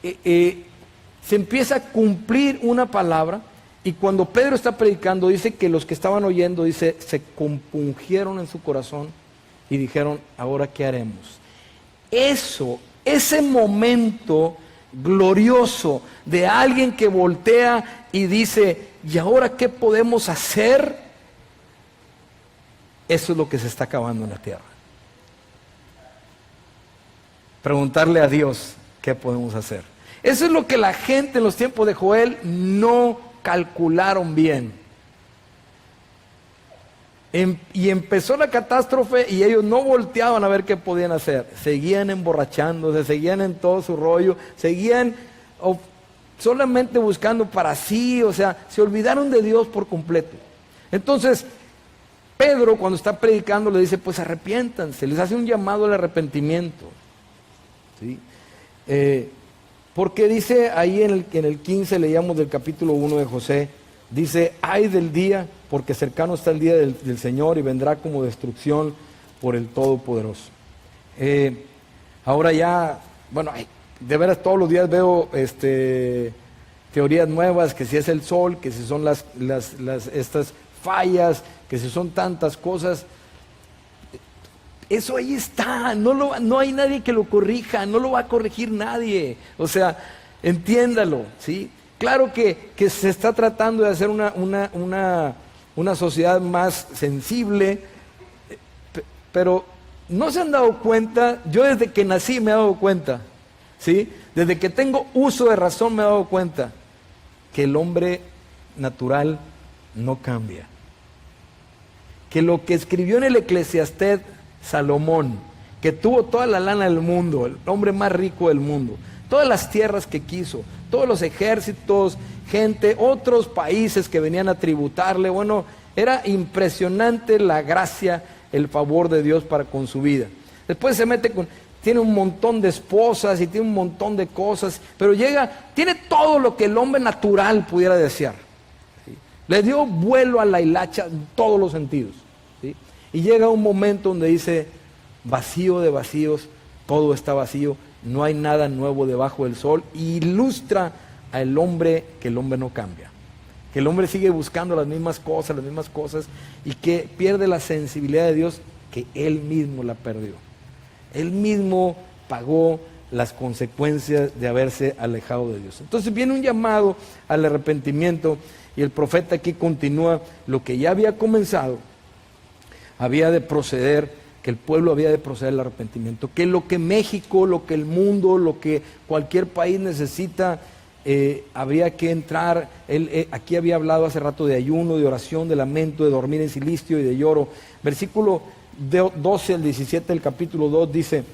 se empieza a cumplir una palabra Y cuando Pedro está predicando, dice que los que estaban oyendo, dice, se compungieron en su corazón y dijeron, ¿ahora qué haremos? Ese momento glorioso de alguien que voltea y dice, ¿y ahora qué podemos hacer? Eso es lo que se está acabando en la tierra. Preguntarle a Dios, ¿qué podemos hacer? Eso es lo que la gente en los tiempos de Joel no calcularon bien. Y empezó la catástrofe y ellos no volteaban a ver qué podían hacer. Seguían emborrachándose, seguían en todo su rollo, seguían solamente buscando para sí, o sea, se olvidaron de Dios por completo. Entonces, Pedro cuando está predicando le dice, pues arrepiéntanse, les hace un llamado al arrepentimiento. ¿Sí? Porque dice ahí en el 15, leíamos del capítulo 1 de José, dice, ay del día, porque cercano está el día del Señor y vendrá como destrucción por el Todopoderoso. Ahora ya, bueno, de veras todos los días veo teorías nuevas, que si es el sol, que si son estas fallas, que si son tantas cosas. Eso ahí está, no hay nadie que lo corrija, no lo va a corregir nadie. O sea, entiéndalo, ¿sí? Claro que se está tratando de hacer una sociedad más sensible, pero no se han dado cuenta, yo desde que nací me he dado cuenta, ¿sí? Desde que tengo uso de razón me he dado cuenta que el hombre natural no cambia. Que lo que escribió en el Eclesiastés Salomón, que tuvo toda la lana del mundo, el hombre más rico del mundo, todas las tierras que quiso, todos los ejércitos, gente, otros países que venían a tributarle, bueno, era impresionante la gracia, el favor de Dios para con su vida. Después se mete tiene un montón de esposas y tiene un montón de cosas, pero tiene todo lo que el hombre natural pudiera desear. ¿Sí? Le dio vuelo a la hilacha en todos los sentidos. ¿Sí? Y llega un momento donde dice, vacío de vacíos, todo está vacío, no hay nada nuevo debajo del sol, y ilustra al hombre que el hombre no cambia, que el hombre sigue buscando las mismas cosas, y que pierde la sensibilidad de Dios, que él mismo la perdió. Él mismo pagó las consecuencias de haberse alejado de Dios. Entonces viene un llamado al arrepentimiento, y el profeta aquí continúa lo que ya había comenzado. Había de proceder, que el pueblo había de proceder al arrepentimiento, que lo que México, lo que el mundo, lo que cualquier país necesita, habría que entrar. Él aquí había hablado hace rato de ayuno, de oración, de lamento, de dormir en silicio y de lloro. Versículo 12 al 17 del capítulo 2 dice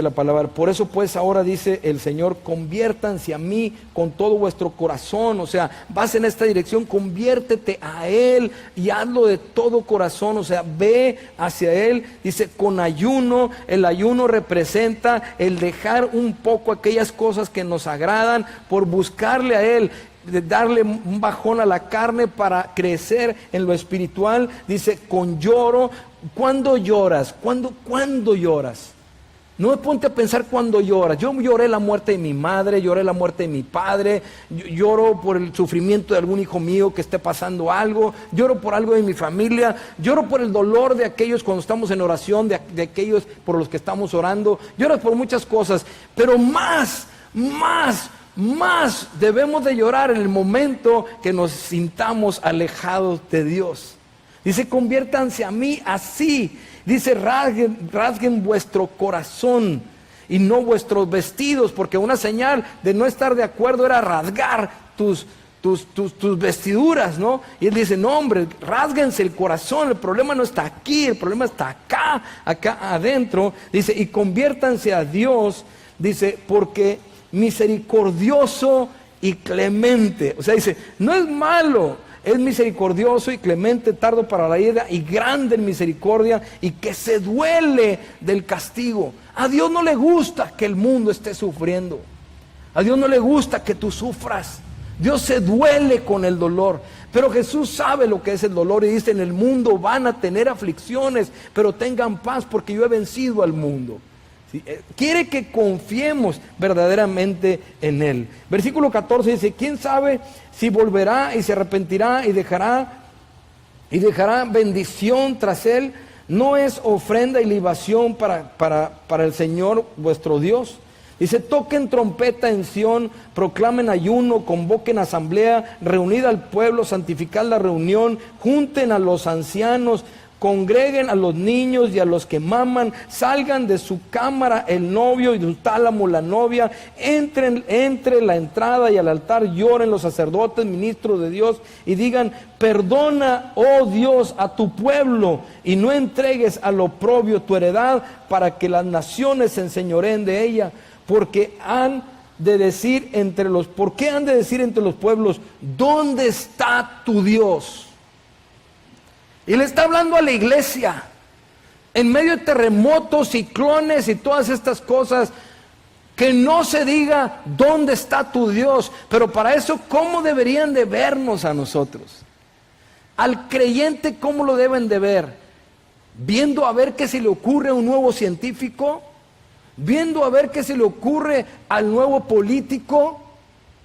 la palabra, por eso pues ahora dice el Señor, conviértanse a mí con todo vuestro corazón. O sea, vas en esta dirección, conviértete a Él y hazlo de todo corazón. O sea, ve hacia Él, dice, con ayuno. El ayuno representa el dejar un poco aquellas cosas que nos agradan por buscarle a Él, de darle un bajón a la carne para crecer en lo espiritual. Dice, con lloro. ¿Cuándo lloras? ¿Cuándo lloras? No me ponte a pensar cuando lloras. Yo lloré la muerte de mi madre, lloré la muerte de mi padre, lloro por el sufrimiento de algún hijo mío que esté pasando algo, lloro por algo de mi familia, lloro por el dolor de aquellos cuando estamos en oración, de aquellos por los que estamos orando, lloro por muchas cosas, pero más debemos de llorar en el momento que nos sintamos alejados de Dios. Dice, conviértanse a mí así. Dice, rasguen vuestro corazón y no vuestros vestidos, porque una señal de no estar de acuerdo era rasgar tus vestiduras, ¿no? Y él dice, no hombre, rásguense el corazón, el problema no está aquí, el problema está acá adentro. Dice, y conviértanse a Dios, dice, porque misericordioso y clemente. O sea, dice, no es malo. Es misericordioso y clemente, tardo para la ira y grande en misericordia, y que se duele del castigo. A Dios no le gusta que el mundo esté sufriendo. A Dios no le gusta que tú sufras. Dios se duele con el dolor. Pero Jesús sabe lo que es el dolor y dice, en el mundo van a tener aflicciones, pero tengan paz porque yo he vencido al mundo. Quiere que confiemos verdaderamente en Él. Versículo 14 dice, ¿quién sabe si volverá y se arrepentirá y dejará bendición tras Él? ¿No es ofrenda y libación para el Señor vuestro Dios? Dice, toquen trompeta en Sión, proclamen ayuno, convoquen asamblea, reunid al pueblo, santificad la reunión, junten a los ancianos, congreguen a los niños y a los que maman, salgan de su cámara el novio y de su tálamo la novia, entre la entrada y al altar lloren los sacerdotes, ministros de Dios, y digan, perdona, oh Dios, a tu pueblo, y no entregues al oprobio tu heredad, para que las naciones se enseñoreen de ella, porque ¿por qué han de decir entre los pueblos, ¿dónde está tu Dios? Y le está hablando a la iglesia, en medio de terremotos, ciclones y todas estas cosas, que no se diga, ¿dónde está tu Dios? Pero para eso, ¿cómo deberían de vernos a nosotros? Al creyente, ¿cómo lo deben de ver? Viendo a ver qué se le ocurre a un nuevo científico, viendo a ver qué se le ocurre al nuevo político,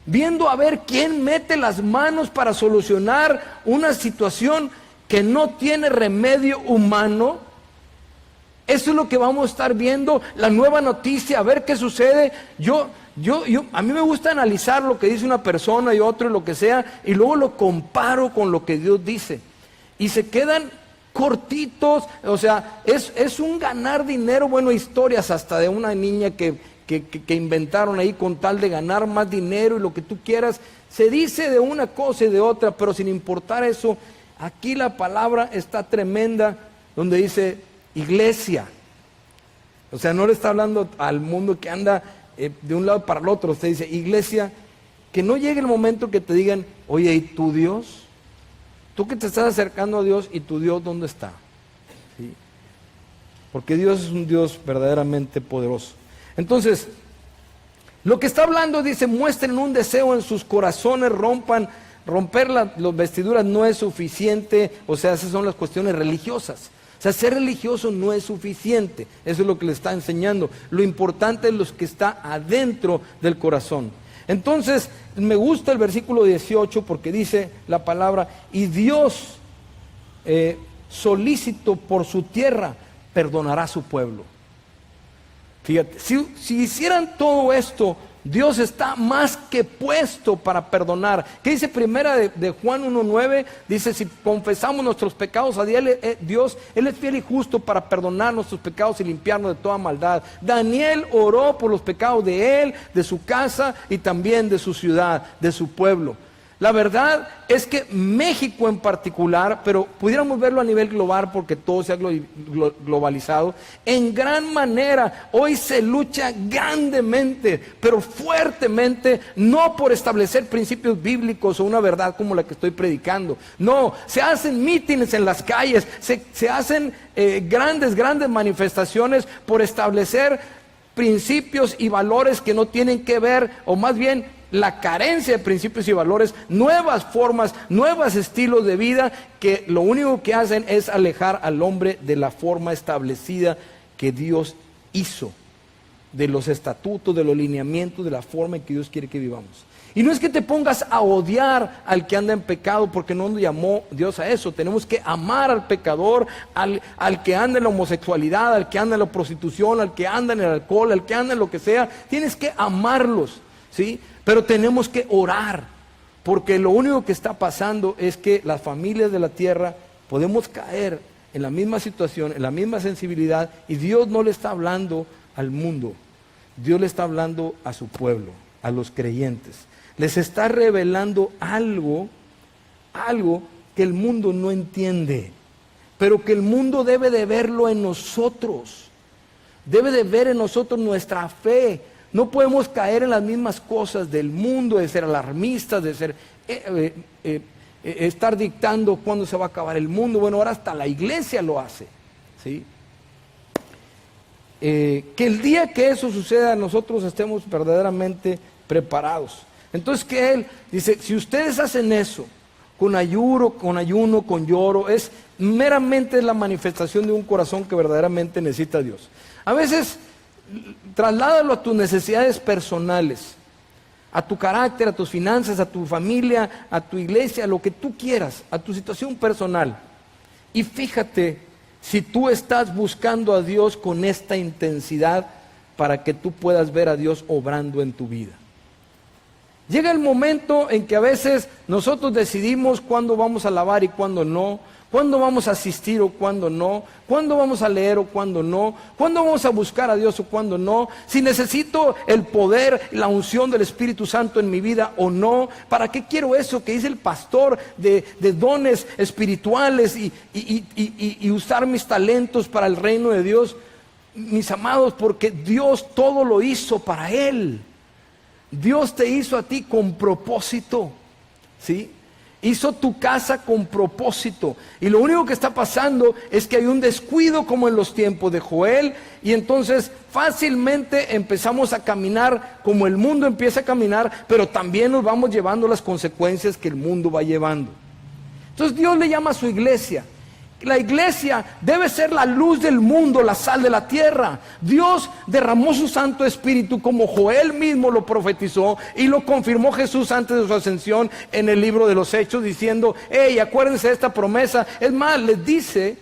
viendo a ver quién mete las manos para solucionar una situación que no tiene remedio humano. Eso es lo que vamos a estar viendo, la nueva noticia, a ver qué sucede. A mí me gusta analizar lo que dice una persona y otro y lo que sea, y luego lo comparo con lo que Dios dice. Y se quedan cortitos, o sea, es un ganar dinero. Bueno, historias hasta de una niña que inventaron ahí con tal de ganar más dinero y lo que tú quieras. Se dice de una cosa y de otra, pero sin importar eso, aquí la palabra está tremenda, donde dice iglesia. O sea, no le está hablando al mundo que anda de un lado para el otro. Usted dice iglesia, que no llegue el momento que te digan, oye, ¿y tu Dios? Tú que te estás acercando a Dios, ¿y tu Dios dónde está? ¿Sí? Porque Dios es un Dios verdaderamente poderoso. Entonces, lo que está hablando dice, muestren un deseo en sus corazones, romper las vestiduras no es suficiente. O sea, esas son las cuestiones religiosas. O sea, ser religioso no es suficiente. Eso es lo que le está enseñando. Lo importante es lo que está adentro del corazón. Entonces, me gusta el versículo 18 porque dice la palabra, y Dios, solícito por su tierra, perdonará a su pueblo. Fíjate, si hicieran todo esto, Dios está más que puesto para perdonar. ¿Qué dice primera de Juan 1:9? Dice, si confesamos nuestros pecados a Dios, Él es fiel y justo para perdonar nuestros pecados y limpiarnos de toda maldad. Daniel oró por los pecados de él, de su casa y también de su ciudad, de su pueblo. La verdad es que México en particular, pero pudiéramos verlo a nivel global porque todo se ha globalizado, en gran manera hoy se lucha grandemente, pero fuertemente, no por establecer principios bíblicos o una verdad como la que estoy predicando. No, se hacen mítines en las calles, se hacen grandes manifestaciones por establecer principios y valores que no tienen que ver, o más bien la carencia de principios y valores, nuevas formas, nuevos estilos de vida que lo único que hacen es alejar al hombre de la forma establecida que Dios hizo, de los estatutos, de los lineamientos, de la forma en que Dios quiere que vivamos. Y no es que te pongas a odiar al que anda en pecado, porque no nos llamó Dios a eso. Tenemos que amar al pecador, al que anda en la homosexualidad, al que anda en la prostitución, al que anda en el alcohol, al que anda en lo que sea. Tienes que amarlos, ¿sí? Pero tenemos que orar, porque lo único que está pasando es que las familias de la tierra podemos caer en la misma situación, en la misma sensibilidad, y Dios no le está hablando al mundo, Dios le está hablando a su pueblo, a los creyentes. Les está revelando algo que el mundo no entiende, pero que el mundo debe de verlo en nosotros, debe de ver en nosotros nuestra fe. No podemos caer en las mismas cosas del mundo, de ser alarmistas, de ser estar dictando cuándo se va a acabar el mundo. Bueno, ahora hasta la iglesia lo hace, ¿sí? Que el día que eso suceda, nosotros estemos verdaderamente preparados. Entonces, que Él dice, si ustedes hacen eso, con ayuno, con lloro, es meramente la manifestación de un corazón que verdaderamente necesita a Dios. A veces trasládalo a tus necesidades personales, a tu carácter, a tus finanzas, a tu familia, a tu iglesia, a lo que tú quieras, a tu situación personal. Y fíjate si tú estás buscando a Dios con esta intensidad para que tú puedas ver a Dios obrando en tu vida. Llega el momento en que a veces nosotros decidimos cuándo vamos a alabar y cuándo no, cuándo vamos a asistir o cuándo no, cuándo vamos a leer o cuándo no, cuándo vamos a buscar a Dios o cuándo no, si necesito el poder, la unción del Espíritu Santo en mi vida o no, ¿para qué quiero eso que dice el pastor de dones espirituales y usar mis talentos para el reino de Dios? Mis amados, porque Dios todo lo hizo para Él. Dios te hizo a ti con propósito, ¿sí? Hizo tu casa con propósito. Y lo único que está pasando es que hay un descuido como en los tiempos de Joel. Y entonces fácilmente empezamos a caminar como el mundo empieza a caminar, pero también nos vamos llevando las consecuencias que el mundo va llevando. Entonces Dios le llama a su iglesia. La iglesia debe ser la luz del mundo, la sal de la tierra. Dios derramó su Santo Espíritu como Joel mismo lo profetizó y lo confirmó Jesús antes de su ascensión en el libro de los Hechos, diciendo, hey, acuérdense de esta promesa. Es más, les dice,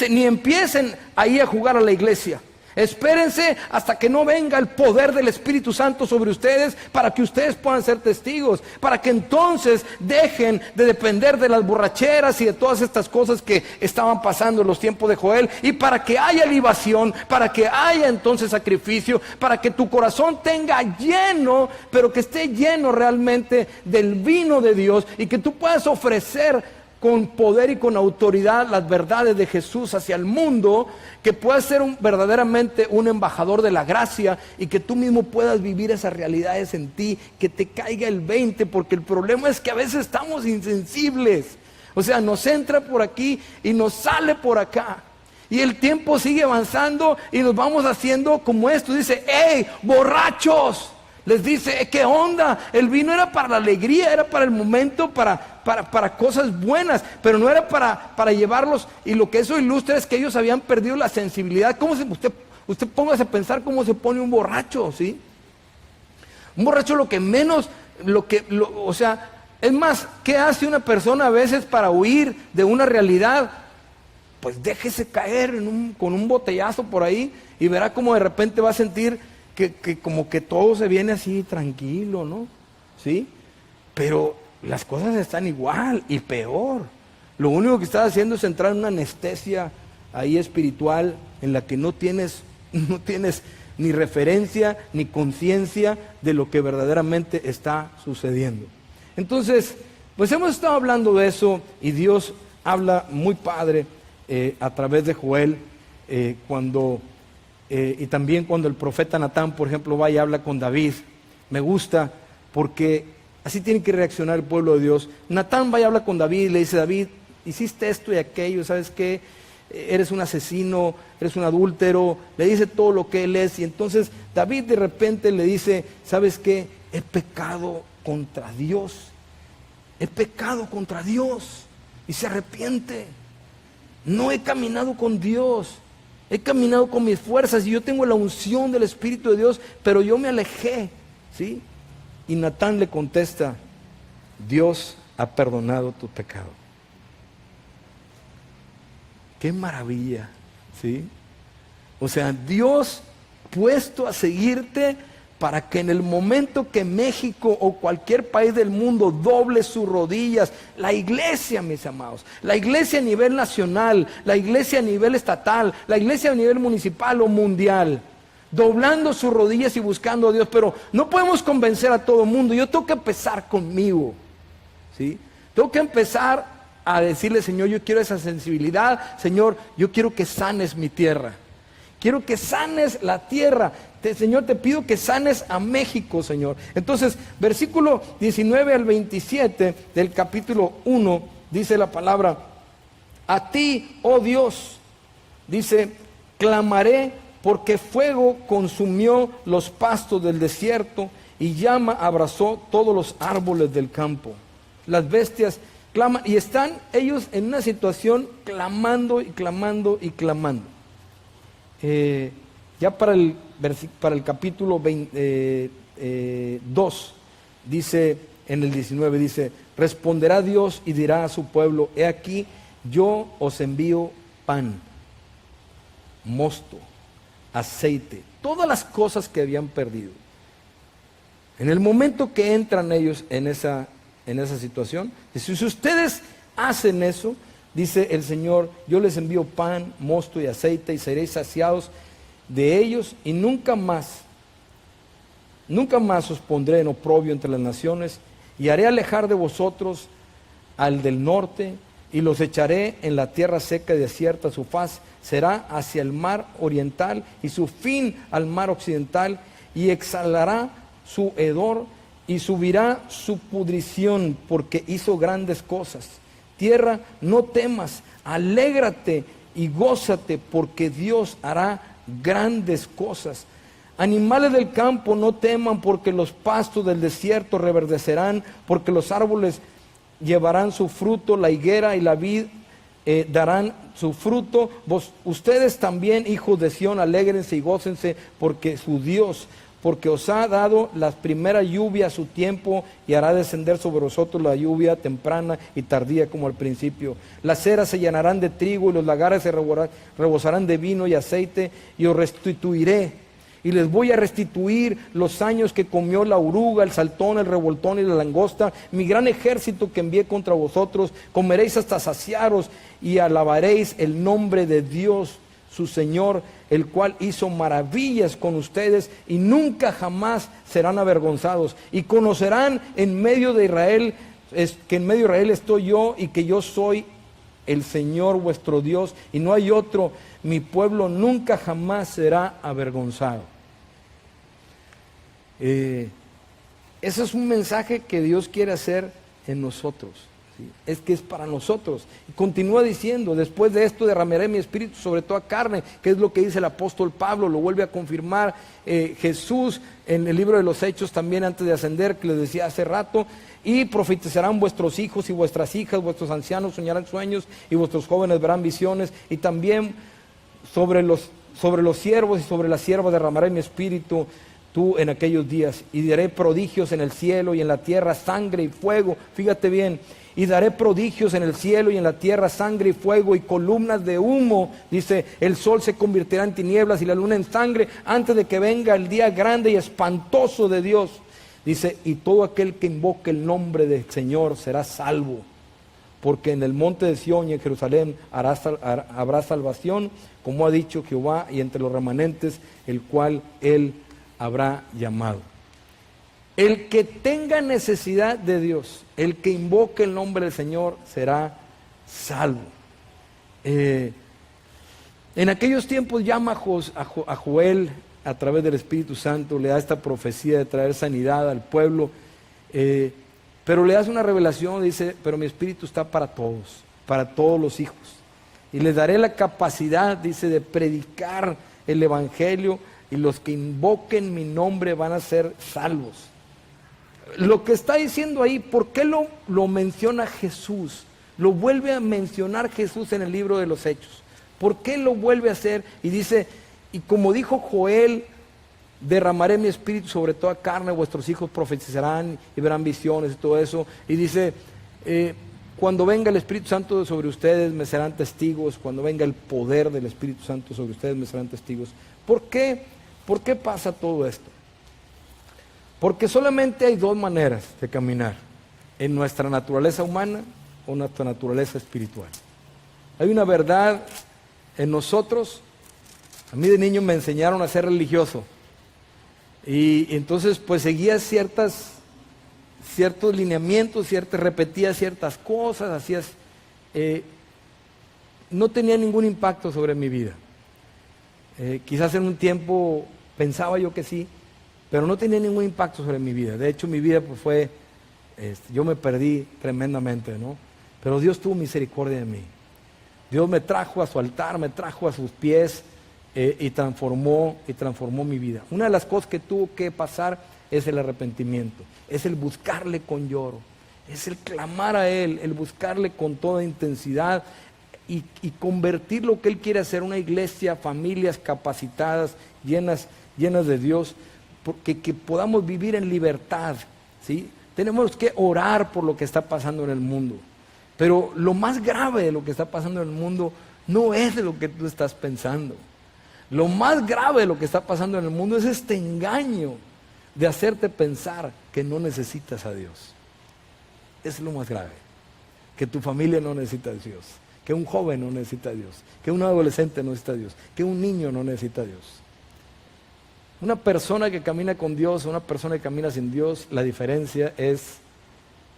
ni empiecen ahí a jugar a la iglesia. Espérense hasta que no venga el poder del Espíritu Santo sobre ustedes para que ustedes puedan ser testigos, para que entonces dejen de depender de las borracheras y de todas estas cosas que estaban pasando en los tiempos de Joel, y para que haya libación, para que haya entonces sacrificio, para que tu corazón tenga lleno, pero que esté lleno realmente del vino de Dios y que tú puedas ofrecer con poder y con autoridad las verdades de Jesús hacia el mundo, que puedas ser verdaderamente un embajador de la gracia y que tú mismo puedas vivir esas realidades en ti, que te caiga el 20, porque el problema es que a veces estamos insensibles. O sea, nos entra por aquí y nos sale por acá. Y el tiempo sigue avanzando y nos vamos haciendo como esto. Dice, ¡hey, borrachos! Les dice, ¿qué onda? El vino era para la alegría, era para el momento, para cosas buenas, pero no era para llevarlos. Y lo que eso ilustra es que ellos habían perdido la sensibilidad. Usted póngase a pensar cómo se pone un borracho, ¿sí? Un borracho lo que menos, o sea, es más, ¿qué hace una persona a veces para huir de una realidad? Pues déjese caer con un botellazo por ahí y verá cómo de repente va a sentir que como que todo se viene así tranquilo, ¿no? ¿Sí? Pero las cosas están igual y peor. Lo único que estás haciendo es entrar en una anestesia ahí espiritual en la que no tienes ni referencia ni conciencia de lo que verdaderamente está sucediendo. Entonces, pues hemos estado hablando de eso y Dios habla muy padre a través de Joel y también cuando el profeta Natán, por ejemplo, va y habla con David. Me gusta porque así tiene que reaccionar el pueblo de Dios. Natán va y habla con David y le dice, David, hiciste esto y aquello, ¿sabes qué? Eres un asesino, eres un adúltero. Le dice todo lo que él es. Y entonces David de repente le dice, ¿sabes qué? He pecado contra Dios. He pecado contra Dios. Y se arrepiente. No he caminado con Dios. He caminado con mis fuerzas y yo tengo la unción del Espíritu de Dios, pero yo me alejé, ¿sí? Y Natán le contesta, Dios ha perdonado tu pecado. ¡Qué maravilla! ¿Sí? O sea, Dios puesto a seguirte para que en el momento que México o cualquier país del mundo doble sus rodillas, la iglesia, mis amados, la iglesia a nivel nacional, la iglesia a nivel estatal, la iglesia a nivel municipal o mundial, doblando sus rodillas y buscando a Dios, pero no podemos convencer a todo el mundo. Yo tengo que empezar conmigo, ¿sí? Tengo que empezar a decirle, Señor, yo quiero esa sensibilidad. Señor, yo quiero que sanes mi tierra. Quiero que sanes la tierra. Señor, te pido que sanes a México, Señor. Entonces, versículo 19 al 27 del capítulo 1, dice la palabra, a ti, oh Dios, dice, clamaré porque fuego consumió los pastos del desierto y llama abrazó todos los árboles del campo. Las bestias claman y están ellos en una situación clamando y clamando y clamando. Ya para el capítulo 2, dice en el 19, dice, responderá Dios y dirá a su pueblo, he aquí, yo os envío pan, mosto, aceite, todas las cosas que habían perdido. En el momento que entran ellos en esa situación, dice, si ustedes hacen eso, dice el Señor, yo les envío pan, mosto y aceite y seréis saciados de ellos y nunca más os pondré en oprobio entre las naciones y haré alejar de vosotros al del norte y los echaré en la tierra seca y desierta. Su faz será hacia el mar oriental y su fin al mar occidental, y exhalará su hedor y subirá su pudrición, porque hizo grandes cosas. Tierra, no temas, alégrate y gózate, porque Dios hará grandes cosas. Animales del campo, no teman, porque los pastos del desierto reverdecerán, porque los árboles llevarán su fruto, la higuera y la vid darán su fruto. Ustedes también, hijos de Sión, alégrense y gócense, porque su Dios, porque os ha dado la primera lluvia a su tiempo, y hará descender sobre vosotros la lluvia temprana y tardía como al principio. Las eras se llenarán de trigo y los lagares se rebosarán de vino y aceite, y os restituiré. Y les voy a restituir los años que comió la oruga, el saltón, el revoltón y la langosta, mi gran ejército que envié contra vosotros. Comeréis hasta saciaros y alabaréis el nombre de Dios, su Señor, el cual hizo maravillas con ustedes, y nunca jamás serán avergonzados. Y conocerán en medio de Israel, que en medio de Israel estoy yo, y que yo soy el Señor vuestro Dios, y no hay otro. Mi pueblo nunca jamás será avergonzado. Ese es un mensaje que Dios quiere hacer en nosotros, ¿sí? Es que es para nosotros. Y continúa diciendo, después de esto derramaré mi espíritu sobre toda carne, que es lo que dice el apóstol Pablo, lo vuelve a confirmar Jesús en el libro de los Hechos también, antes de ascender, que les decía hace rato, y profetizarán vuestros hijos y vuestras hijas, vuestros ancianos soñarán sueños y vuestros jóvenes verán visiones, y también sobre los siervos y sobre las siervas derramaré mi espíritu tú en aquellos días, y daré prodigios en el cielo y en la tierra, sangre y fuego. Fíjate bien, y daré prodigios en el cielo y en la tierra, sangre y fuego y columnas de humo. Dice, el sol se convertirá en tinieblas y la luna en sangre antes de que venga el día grande y espantoso de Dios. Dice, y todo aquel que invoque el nombre del Señor será salvo, porque en el monte de Sión y en Jerusalén habrá salvación, como ha dicho Jehová, y entre los remanentes, el cual él habrá llamado. El que tenga necesidad de Dios, el que invoque el nombre del Señor, será salvo. En aquellos tiempos llama a Joel a través del Espíritu Santo, le da esta profecía de traer sanidad al pueblo, pero le hace una revelación, dice, pero mi Espíritu está para todos los hijos, y les daré la capacidad, dice, de predicar el Evangelio, y los que invoquen mi nombre van a ser salvos. Lo que está diciendo ahí, ¿por qué lo menciona Jesús? Lo vuelve a mencionar Jesús en el libro de los Hechos. ¿Por qué lo vuelve a hacer? Y dice, y como dijo Joel, derramaré mi espíritu sobre toda carne, vuestros hijos profetizarán y verán visiones y todo eso. Y dice, cuando venga el Espíritu Santo sobre ustedes me serán testigos, cuando venga el poder del Espíritu Santo sobre ustedes me serán testigos. ¿Por qué? ¿Por qué pasa todo esto? Porque solamente hay dos maneras de caminar, en nuestra naturaleza humana o nuestra naturaleza espiritual. Hay una verdad en nosotros. A mí de niño me enseñaron a ser religioso, y entonces pues seguía ciertos lineamientos, repetía ciertas cosas, no tenía ningún impacto sobre mi vida. Quizás en un tiempo pensaba yo que sí, pero no tenía ningún impacto sobre mi vida. De hecho, mi vida pues yo me perdí tremendamente, ¿no? Pero Dios tuvo misericordia de mí. Dios me trajo a su altar, me trajo a sus pies, y transformó mi vida. Una de las cosas que tuvo que pasar es el arrepentimiento, es el buscarle con lloro, es el clamar a Él, el buscarle con toda intensidad, y convertir lo que Él quiere hacer, una iglesia, familias capacitadas, llenas de Dios, que podamos vivir en libertad, ¿sí? Tenemos que orar por lo que está pasando en el mundo, pero lo más grave de lo que está pasando en el mundo no es de lo que tú estás pensando. Lo más grave de lo que está pasando en el mundo es este engaño de hacerte pensar que no necesitas a Dios. Es lo más grave, que tu familia no necesita a Dios, que un joven no necesita a Dios, que un adolescente no necesita a Dios, que un niño no necesita a Dios. Una persona que camina con Dios, una persona que camina sin Dios, la diferencia es,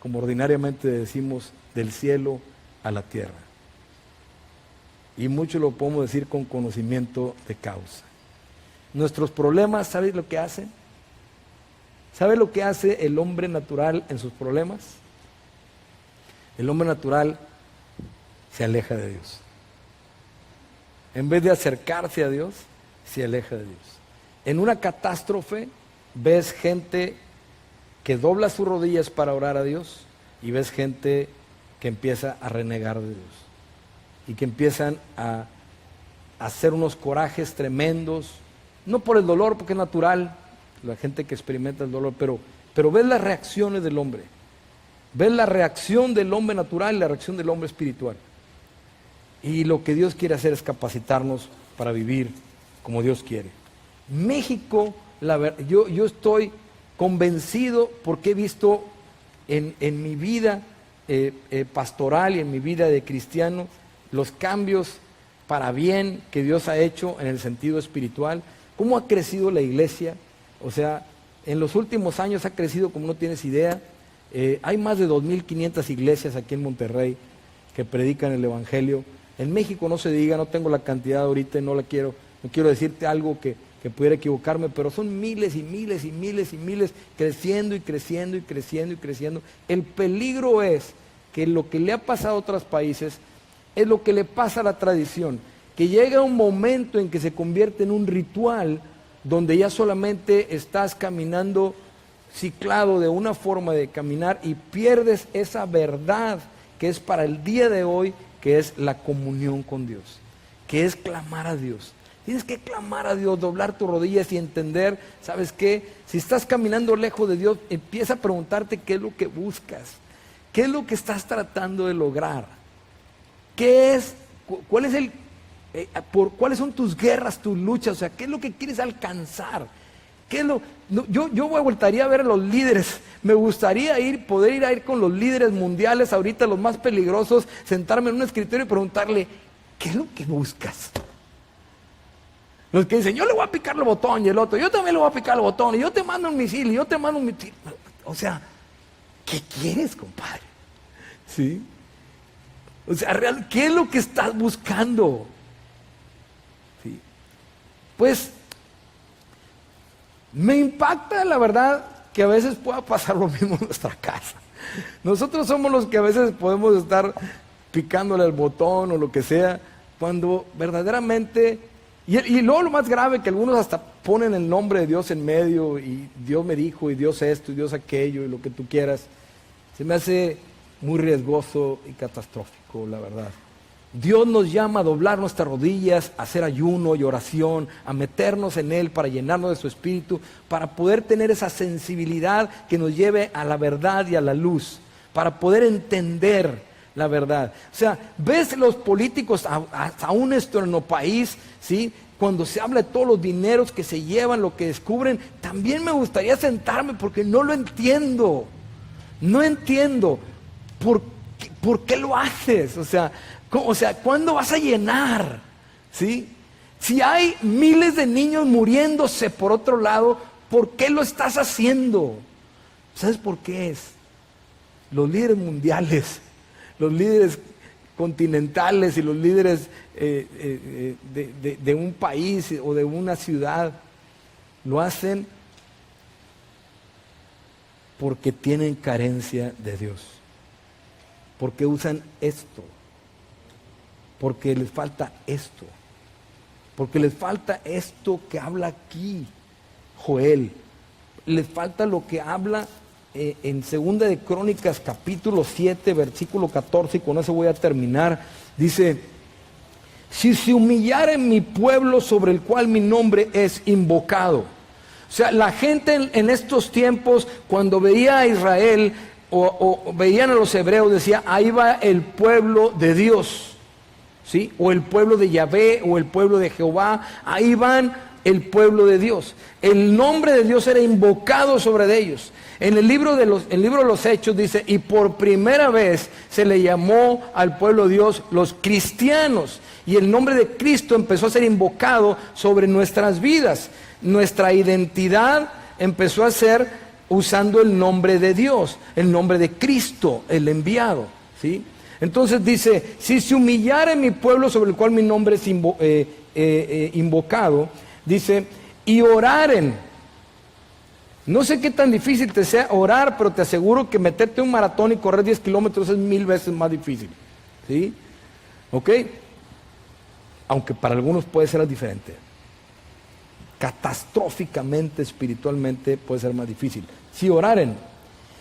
como ordinariamente decimos, del cielo a la tierra. Y mucho lo podemos decir con conocimiento de causa. Nuestros problemas, ¿sabes lo que hacen? ¿Sabe lo que hace el hombre natural en sus problemas? El hombre natural se aleja de Dios. En vez de acercarse a Dios, se aleja de Dios. En una catástrofe ves gente que dobla sus rodillas para orar a Dios y ves gente que empieza a renegar de Dios y que empiezan a hacer unos corajes tremendos, no por el dolor, porque es natural, la gente que experimenta el dolor, pero ves las reacciones del hombre, ves la reacción del hombre natural y la reacción del hombre espiritual. Y lo que Dios quiere hacer es capacitarnos para vivir como Dios quiere. México, yo estoy convencido porque he visto en mi vida pastoral y en mi vida de cristiano los cambios para bien que Dios ha hecho en el sentido espiritual. ¿Cómo ha crecido la iglesia? O sea, en los últimos años ha crecido como no tienes idea. Hay más de 2,500 iglesias aquí en Monterrey que predican el Evangelio. En México no se diga, no tengo la cantidad ahorita, no quiero decirte algo que pudiera equivocarme, pero son miles y miles y miles y miles creciendo y creciendo y creciendo y creciendo. El peligro es que lo que le ha pasado a otros países es lo que le pasa a la tradición, que llega un momento en que se convierte en un ritual donde ya solamente estás caminando ciclado de una forma de caminar y pierdes esa verdad que es para el día de hoy, que es la comunión con Dios, que es clamar a Dios. Tienes que clamar a Dios, doblar tus rodillas y entender, ¿sabes qué? Si estás caminando lejos de Dios, empieza a preguntarte qué es lo que buscas, qué es lo que estás tratando de lograr, cuáles son tus guerras, tus luchas, o sea, qué es lo que quieres alcanzar. Yo voltaría a ver a los líderes. Me gustaría poder ir con los líderes mundiales, ahorita los más peligrosos, sentarme en un escritorio y preguntarle, ¿qué es lo que buscas? Los que dicen, yo le voy a picar el botón, y el otro, yo también le voy a picar el botón, y yo te mando un misil, y yo te mando un misil. O sea, ¿qué quieres, compadre? ¿Sí? O sea, ¿qué es lo que estás buscando? ¿Sí? Pues, me impacta la verdad que a veces pueda pasar lo mismo en nuestra casa. Nosotros somos los que a veces podemos estar picándole el botón o lo que sea, cuando verdaderamente, y luego lo más grave, que algunos hasta ponen el nombre de Dios en medio, y Dios me dijo, y Dios esto, y Dios aquello, y lo que tú quieras. Se me hace muy riesgoso y catastrófico, la verdad. Dios nos llama a doblar nuestras rodillas, a hacer ayuno y oración, a meternos en Él para llenarnos de su Espíritu, para poder tener esa sensibilidad que nos lleve a la verdad y a la luz, para poder entender la verdad. O sea, ves los políticos, aún esto en nuestro país, ¿sí? Cuando se habla de todos los dineros que se llevan, lo que descubren, también me gustaría sentarme porque no lo entiendo. No entiendo por qué lo haces. O sea, ¿cuándo vas a llenar? ¿Sí? Si hay miles de niños muriéndose por otro lado, ¿por qué lo estás haciendo? ¿Sabes por qué es? Los líderes mundiales, los líderes continentales y los líderes de un país o de una ciudad lo hacen porque tienen carencia de Dios, porque usan esto, porque les falta esto, porque les falta esto que habla aquí Joel, les falta lo que habla en 2 de Crónicas capítulo 7 versículo 14, y con eso voy a terminar. Dice, si se humillare mi pueblo sobre el cual mi nombre es invocado. O sea, la gente en estos tiempos, cuando veía a Israel o veían a los hebreos, decía, ahí va el pueblo de Dios, ¿sí? O el pueblo de Yahvé, o el pueblo de Jehová, ahí van el pueblo de Dios. El nombre de Dios era invocado sobre de ellos. En el libro de los Hechos dice, y por primera vez se le llamó al pueblo de Dios los cristianos, y el nombre de Cristo empezó a ser invocado sobre nuestras vidas. Nuestra identidad empezó a ser usando el nombre de Dios, el nombre de Cristo, el enviado, ¿sí? Entonces dice, si se humillare mi pueblo sobre el cual mi nombre es invocado, dice, y oraren. No sé qué tan difícil te sea orar, pero te aseguro que meterte un maratón y correr 10 kilómetros es 1000 veces más difícil, ¿sí? ¿Ok? Aunque para algunos puede ser diferente. Catastróficamente, espiritualmente, puede ser más difícil. Si oraren,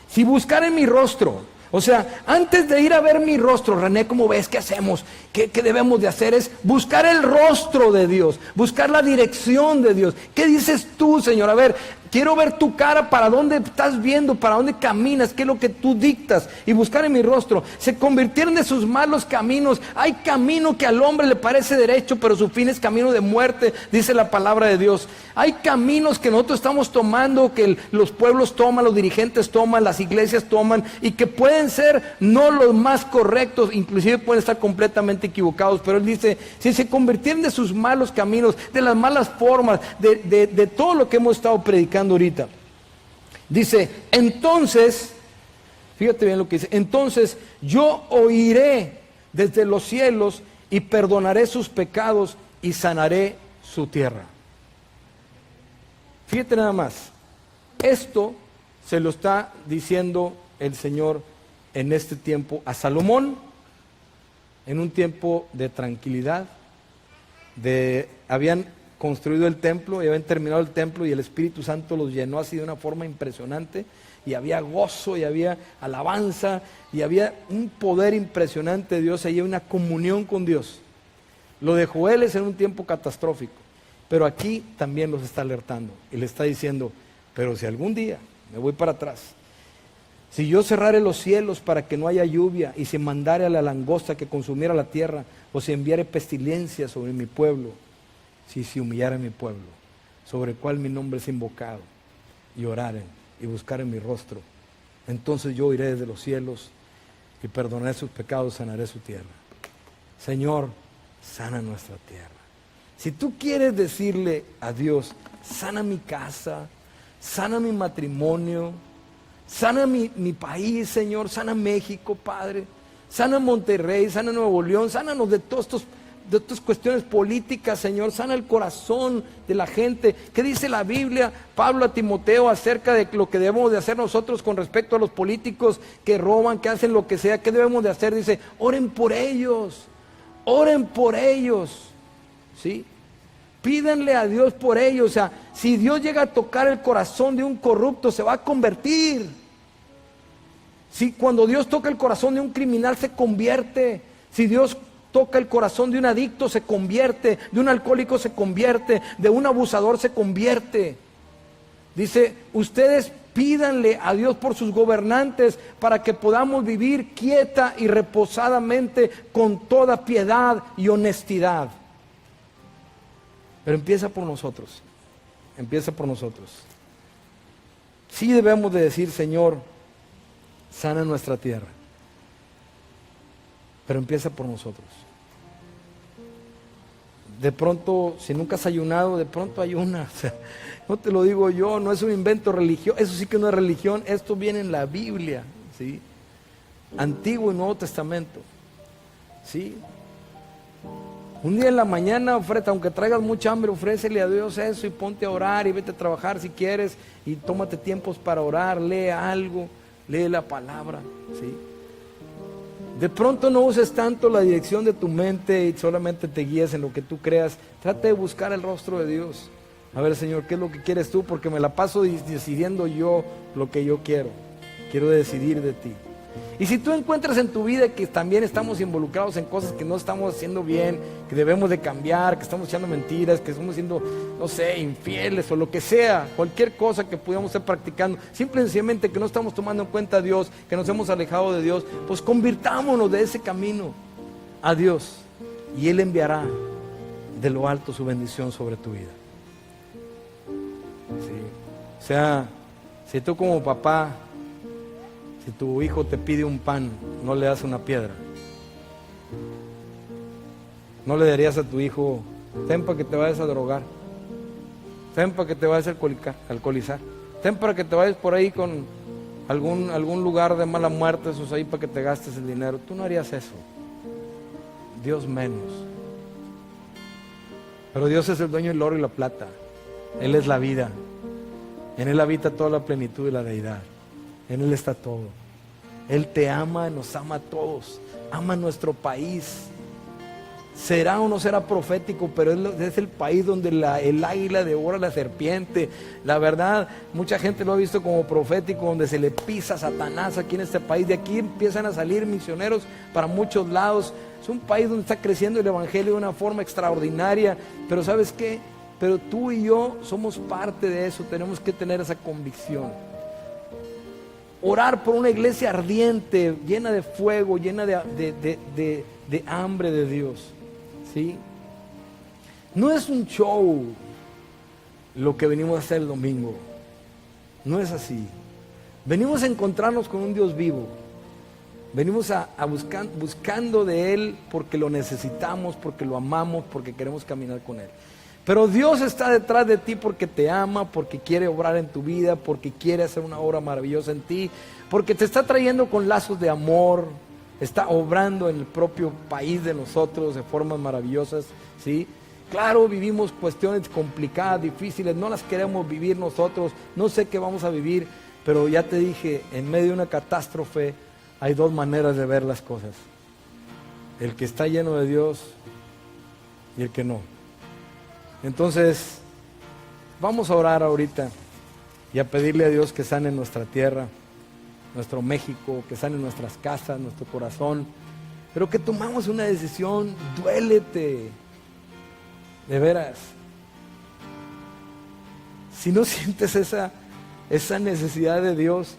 si buscaren mi rostro. O sea, antes de ir a ver mi rostro, René, ¿cómo ves? ¿Qué hacemos? ¿Qué debemos de hacer? Es buscar el rostro de Dios, buscar la dirección de Dios. ¿Qué dices tú, Señor? A ver, quiero ver tu cara, para dónde estás viendo, para dónde caminas, qué es lo que tú dictas, y buscar en mi rostro. Se convirtieron de sus malos caminos. Hay camino que al hombre le parece derecho, pero su fin es camino de muerte, dice la palabra de Dios. Hay caminos que nosotros estamos tomando, que los pueblos toman, los dirigentes toman, las iglesias toman, y que pueden ser no los más correctos, inclusive pueden estar completamente equivocados, pero él dice, si se convirtieron de sus malos caminos, de las malas formas, de todo lo que hemos estado predicando ahorita, dice, entonces, fíjate bien lo que dice, entonces yo oiré desde los cielos y perdonaré sus pecados y sanaré su tierra. Fíjate nada más, esto se lo está diciendo el Señor en este tiempo a Salomón, en un tiempo de tranquilidad, habían construido el templo y habían terminado el templo y el Espíritu Santo los llenó así de una forma impresionante, y había gozo y había alabanza y había un poder impresionante de Dios, había una comunión con Dios. Lo de Joel es en un tiempo catastrófico, pero aquí también los está alertando y le está diciendo, pero si algún día me voy para atrás, si yo cerrare los cielos para que no haya lluvia, y si mandare a la langosta que consumiera la tierra, o si enviare pestilencia sobre mi pueblo, si se humillare mi pueblo, sobre el cual mi nombre es invocado, y oraren y buscaren mi rostro, entonces yo iré desde los cielos y perdonaré sus pecados, sanaré su tierra. Señor, sana nuestra tierra. Si tú quieres decirle a Dios, sana mi casa, sana mi matrimonio, sana mi país, Señor, sana México, Padre, sana Monterrey, sana Nuevo León, sánanos de estas cuestiones políticas, Señor, sana el corazón de la gente. ¿Qué dice la Biblia, Pablo a Timoteo, acerca de lo que debemos de hacer nosotros con respecto a los políticos que roban, que hacen lo que sea? ¿Qué debemos de hacer? Dice, oren por ellos, ¿sí? Pídanle a Dios por ellos. O sea, si Dios llega a tocar el corazón de un corrupto, se va a convertir. Si cuando Dios toca el corazón de un criminal, se convierte. Si Dios toca el corazón de un adicto, se convierte. De un alcohólico, se convierte. De un abusador, se convierte. Dice, ustedes pídanle a Dios por sus gobernantes, para que podamos vivir quieta y reposadamente, con toda piedad y honestidad. Pero empieza por nosotros. Empieza por nosotros. Sí debemos de decir, Señor, sana nuestra tierra. Pero empieza por nosotros. De pronto, si nunca has ayunado, de pronto ayuna. O sea, no te lo digo yo, no es un invento religioso. Eso sí que no es religión. Esto viene en la Biblia, ¿sí? Antiguo y Nuevo Testamento, ¿sí? Un día en la mañana, aunque traigas mucha hambre, ofrécele a Dios eso y ponte a orar y vete a trabajar si quieres, y tómate tiempos para orar, lee algo, lee la palabra, ¿sí? De pronto no uses tanto la dirección de tu mente y solamente te guíes en lo que tú creas. Trata de buscar el rostro de Dios. A ver, Señor, ¿qué es lo que quieres tú? Porque me la paso decidiendo yo lo que yo quiero. Quiero decidir de ti. Y si tú encuentras en tu vida que también estamos involucrados en cosas que no estamos haciendo bien, que debemos de cambiar, que estamos echando mentiras, que estamos siendo, no sé, infieles o lo que sea, cualquier cosa que pudiéramos estar practicando, simple y sencillamente que no estamos tomando en cuenta a Dios, que nos hemos alejado de Dios, pues convirtámonos de ese camino a Dios y Él enviará de lo alto su bendición sobre tu vida. Sí. O sea, si tú como papá, si tu hijo te pide un pan, no le das una piedra. No le darías a tu hijo, ten para que te vayas a drogar, ten para que te vayas a alcoholizar, ten para que te vayas por ahí con algún lugar de mala muerte, esos ahí para que te gastes el dinero. Tú no harías eso, Dios menos. Pero Dios es el dueño del oro y la plata. Él es la vida. En Él habita toda la plenitud de la deidad. En Él está todo. Él te ama, nos ama a todos. Ama nuestro país. Será o no será profético, pero es el país donde el águila devora a la serpiente. La verdad, mucha gente lo ha visto como profético, donde se le pisa a Satanás aquí en este país. De aquí empiezan a salir misioneros para muchos lados. Es un país donde está creciendo el evangelio de una forma extraordinaria. Pero ¿sabes qué? Pero tú y yo somos parte de eso. Tenemos que tener esa convicción. Orar por una iglesia ardiente, llena de fuego, llena de hambre de Dios. ¿Sí? No es un show lo que venimos a hacer el domingo. No es así. Venimos a encontrarnos con un Dios vivo. Venimos buscando de Él porque lo necesitamos, porque lo amamos, porque queremos caminar con Él. Pero Dios está detrás de ti porque te ama, porque quiere obrar en tu vida, porque quiere hacer una obra maravillosa en ti, porque te está trayendo con lazos de amor, está obrando en el propio país de nosotros de formas maravillosas, ¿sí? Claro, vivimos cuestiones complicadas, difíciles, no las queremos vivir nosotros, no sé qué vamos a vivir, pero ya te dije, en medio de una catástrofe hay dos maneras de ver las cosas: el que está lleno de Dios y el que no. Entonces, vamos a orar ahorita y a pedirle a Dios que sane nuestra tierra, nuestro México, que sane nuestras casas, nuestro corazón, pero que tomamos una decisión. Duélete, de veras. Si no sientes esa necesidad de Dios,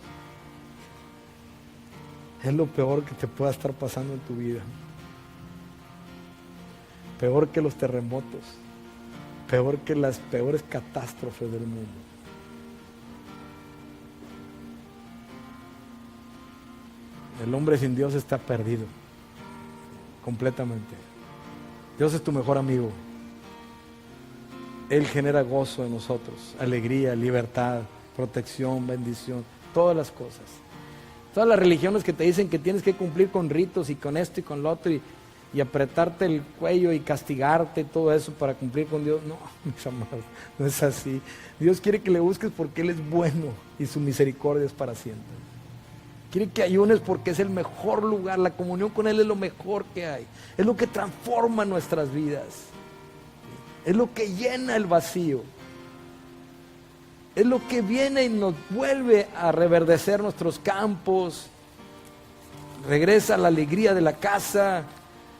es lo peor que te pueda estar pasando en tu vida. Peor que los terremotos, peor que las peores catástrofes del mundo. El hombre sin Dios está perdido, completamente. Dios es tu mejor amigo. Él genera gozo en nosotros, alegría, libertad, protección, bendición, todas las cosas. Todas las religiones que te dicen que tienes que cumplir con ritos y con esto y con lo otro y apretarte el cuello y castigarte y todo eso para cumplir con Dios. No, mis amados, no es así. Dios quiere que le busques porque Él es bueno y su misericordia es para siempre. Quiere que ayunes porque es el mejor lugar. La comunión con Él es lo mejor que hay. Es lo que transforma nuestras vidas. Es lo que llena el vacío. Es lo que viene y nos vuelve a reverdecer nuestros campos. Regresa la alegría de la casa.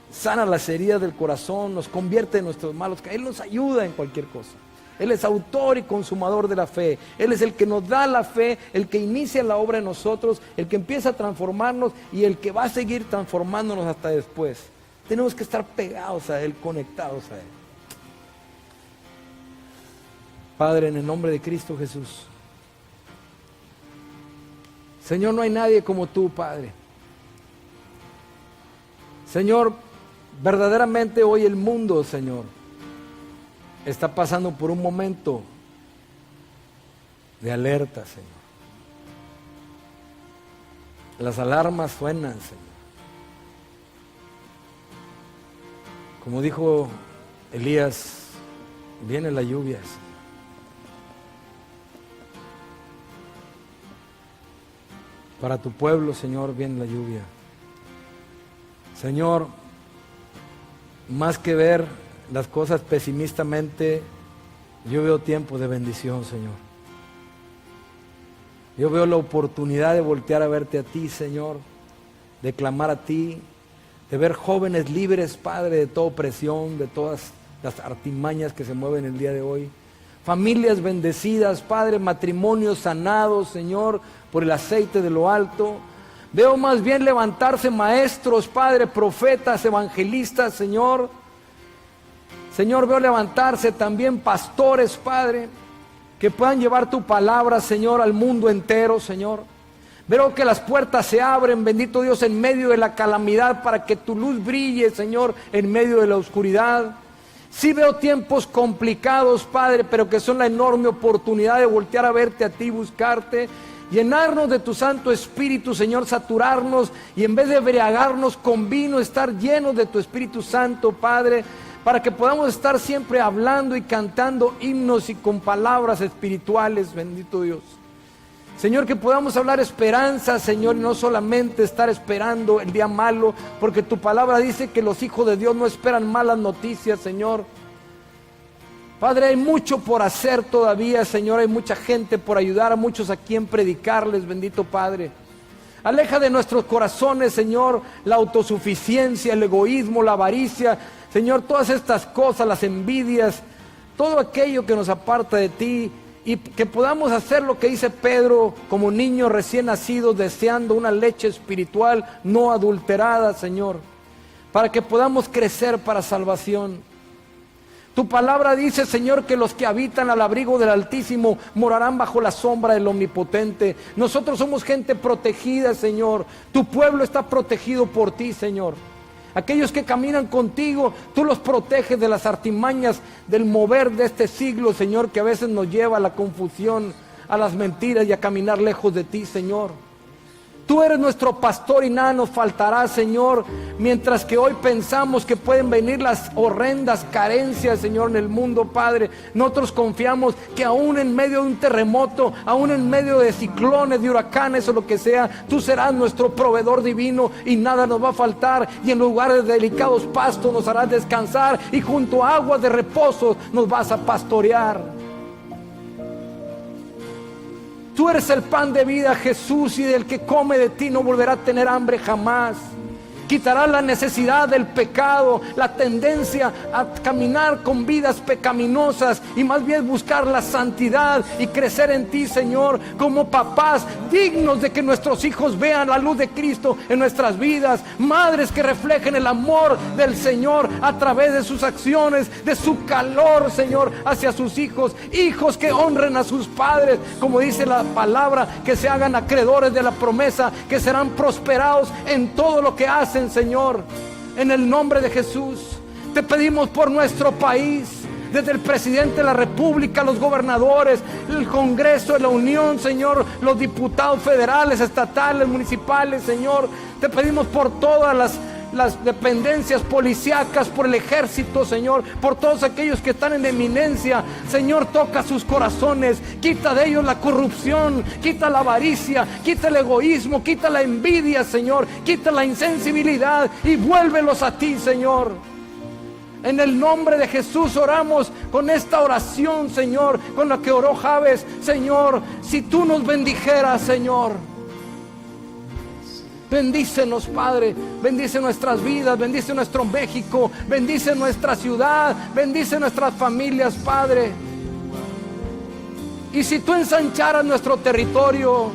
Sana las heridas del corazón. Nos convierte en nuestros malos. Él nos ayuda en cualquier cosa. Él es autor y consumador de la fe. Él es el que nos da la fe, el que inicia la obra en nosotros, el que empieza a transformarnos y el que va a seguir transformándonos hasta después. Tenemos que estar pegados a Él, conectados a Él. Padre, en el nombre de Cristo Jesús. Señor, no hay nadie como tú, Padre. Señor, verdaderamente hoy el mundo, Señor, está pasando por un momento de alerta, Señor. Las alarmas suenan, Señor. Como dijo Elías, viene la lluvia, Señor. Para tu pueblo, Señor, viene la lluvia. Señor, más que ver las cosas pesimistamente, yo veo tiempo de bendición, Señor. Yo veo la oportunidad de voltear a verte a ti, Señor, de clamar a ti, de ver jóvenes libres, Padre, de toda opresión, de todas las artimañas que se mueven el día de hoy. Familias bendecidas, Padre, matrimonios sanados, Señor, por el aceite de lo alto. Veo más bien levantarse maestros, Padre, profetas, evangelistas, Señor. Señor, veo levantarse también pastores, Padre, que puedan llevar tu palabra, Señor, al mundo entero, Señor. Veo que las puertas se abren, bendito Dios, en medio de la calamidad, para que tu luz brille, Señor, en medio de la oscuridad. Sí veo tiempos complicados, Padre, pero que son la enorme oportunidad de voltear a verte a ti, buscarte, llenarnos de tu Santo Espíritu, Señor, saturarnos, y en vez de embriagarnos con vino, estar llenos de tu Espíritu Santo, Padre, para que podamos estar siempre hablando y cantando himnos y con palabras espirituales, bendito Dios. Señor, que podamos hablar esperanza, Señor, y no solamente estar esperando el día malo, porque tu palabra dice que los hijos de Dios no esperan malas noticias, Señor. Padre, hay mucho por hacer todavía, Señor, hay mucha gente por ayudar, a muchos a quien predicarles, bendito Padre. Aleja de nuestros corazones, Señor, la autosuficiencia, el egoísmo, la avaricia, Señor, todas estas cosas, las envidias, todo aquello que nos aparta de ti. Y que podamos hacer lo que dice Pedro, como niños recién nacidos, deseando una leche espiritual no adulterada, Señor, para que podamos crecer para salvación. Tu palabra dice, Señor, que los que habitan al abrigo del Altísimo morarán bajo la sombra del Omnipotente. Nosotros somos gente protegida, Señor. Tu pueblo está protegido por ti, Señor. Aquellos que caminan contigo, tú los proteges de las artimañas del mover de este siglo, Señor, que a veces nos lleva a la confusión, a las mentiras y a caminar lejos de ti, Señor. Tú eres nuestro pastor y nada nos faltará, Señor, mientras que hoy pensamos que pueden venir las horrendas carencias, Señor, en el mundo, Padre. Nosotros confiamos que aún en medio de un terremoto, aún en medio de ciclones, de huracanes o lo que sea, tú serás nuestro proveedor divino y nada nos va a faltar. Y en lugares de delicados pastos nos harás descansar y junto a aguas de reposo nos vas a pastorear. Tú eres el pan de vida, Jesús, y del que come de ti no volverá a tener hambre jamás. Quitarás la necesidad del pecado, la tendencia a caminar con vidas pecaminosas y más bien buscar la santidad y crecer en ti, Señor, como papás dignos de que nuestros hijos vean la luz de Cristo en nuestras vidas, madres que reflejen el amor del Señor a través de sus acciones, de su calor, Señor, hacia sus hijos, hijos que honren a sus padres, como dice la palabra, que se hagan acreedores de la promesa, que serán prosperados en todo lo que hacen, Señor. En el nombre de Jesús te pedimos por nuestro país, desde el presidente de la República, los gobernadores, el Congreso de la Unión, Señor, los diputados federales, estatales, municipales, Señor. Te pedimos por todas las dependencias policíacas, por el ejército, Señor, por todos aquellos que están en eminencia. Señor, toca sus corazones, quita de ellos la corrupción, quita la avaricia, quita el egoísmo, quita la envidia, Señor, quita la insensibilidad y vuélvelos a ti, Señor. En el nombre de Jesús oramos con esta oración, Señor, con la que oró Jabes. Señor, si tú nos bendijeras, Señor, bendícenos, Padre, bendice nuestras vidas, bendice nuestro México, bendice nuestra ciudad, bendice nuestras familias, Padre. Y si tú ensancharas nuestro territorio,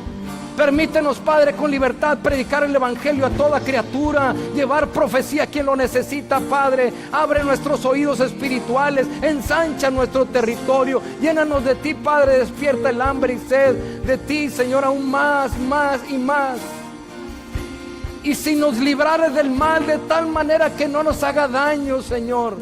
permítenos, Padre, con libertad predicar el Evangelio a toda criatura, llevar profecía a quien lo necesita, Padre. Abre nuestros oídos espirituales, ensancha nuestro territorio, llénanos de ti, Padre, despierta el hambre y sed de ti, Señor, aún más, más y más. Y si nos librares del mal de tal manera que no nos haga daño, Señor.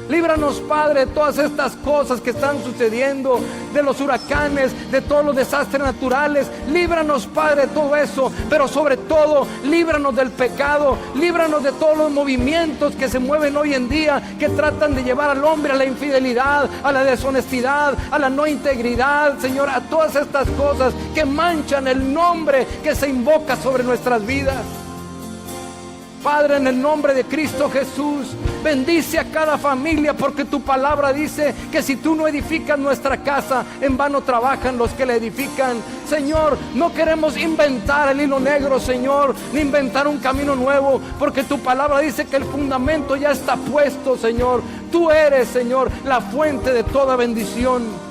Líbranos, Padre, de todas estas cosas que están sucediendo, de los huracanes, de todos los desastres naturales. Líbranos, Padre, de todo eso, pero sobre todo, líbranos del pecado, líbranos de todos los movimientos que se mueven hoy en día, que tratan de llevar al hombre a la infidelidad, a la deshonestidad, a la no integridad, Señor, a todas estas cosas que manchan el nombre que se invoca sobre nuestras vidas. Padre, en el nombre de Cristo Jesús, bendice a cada familia, porque tu palabra dice que si tú no edificas nuestra casa, en vano trabajan los que la edifican. Señor, no queremos inventar el hilo negro, Señor, ni inventar un camino nuevo, porque tu palabra dice que el fundamento ya está puesto, Señor. Tú eres, Señor, la fuente de toda bendición.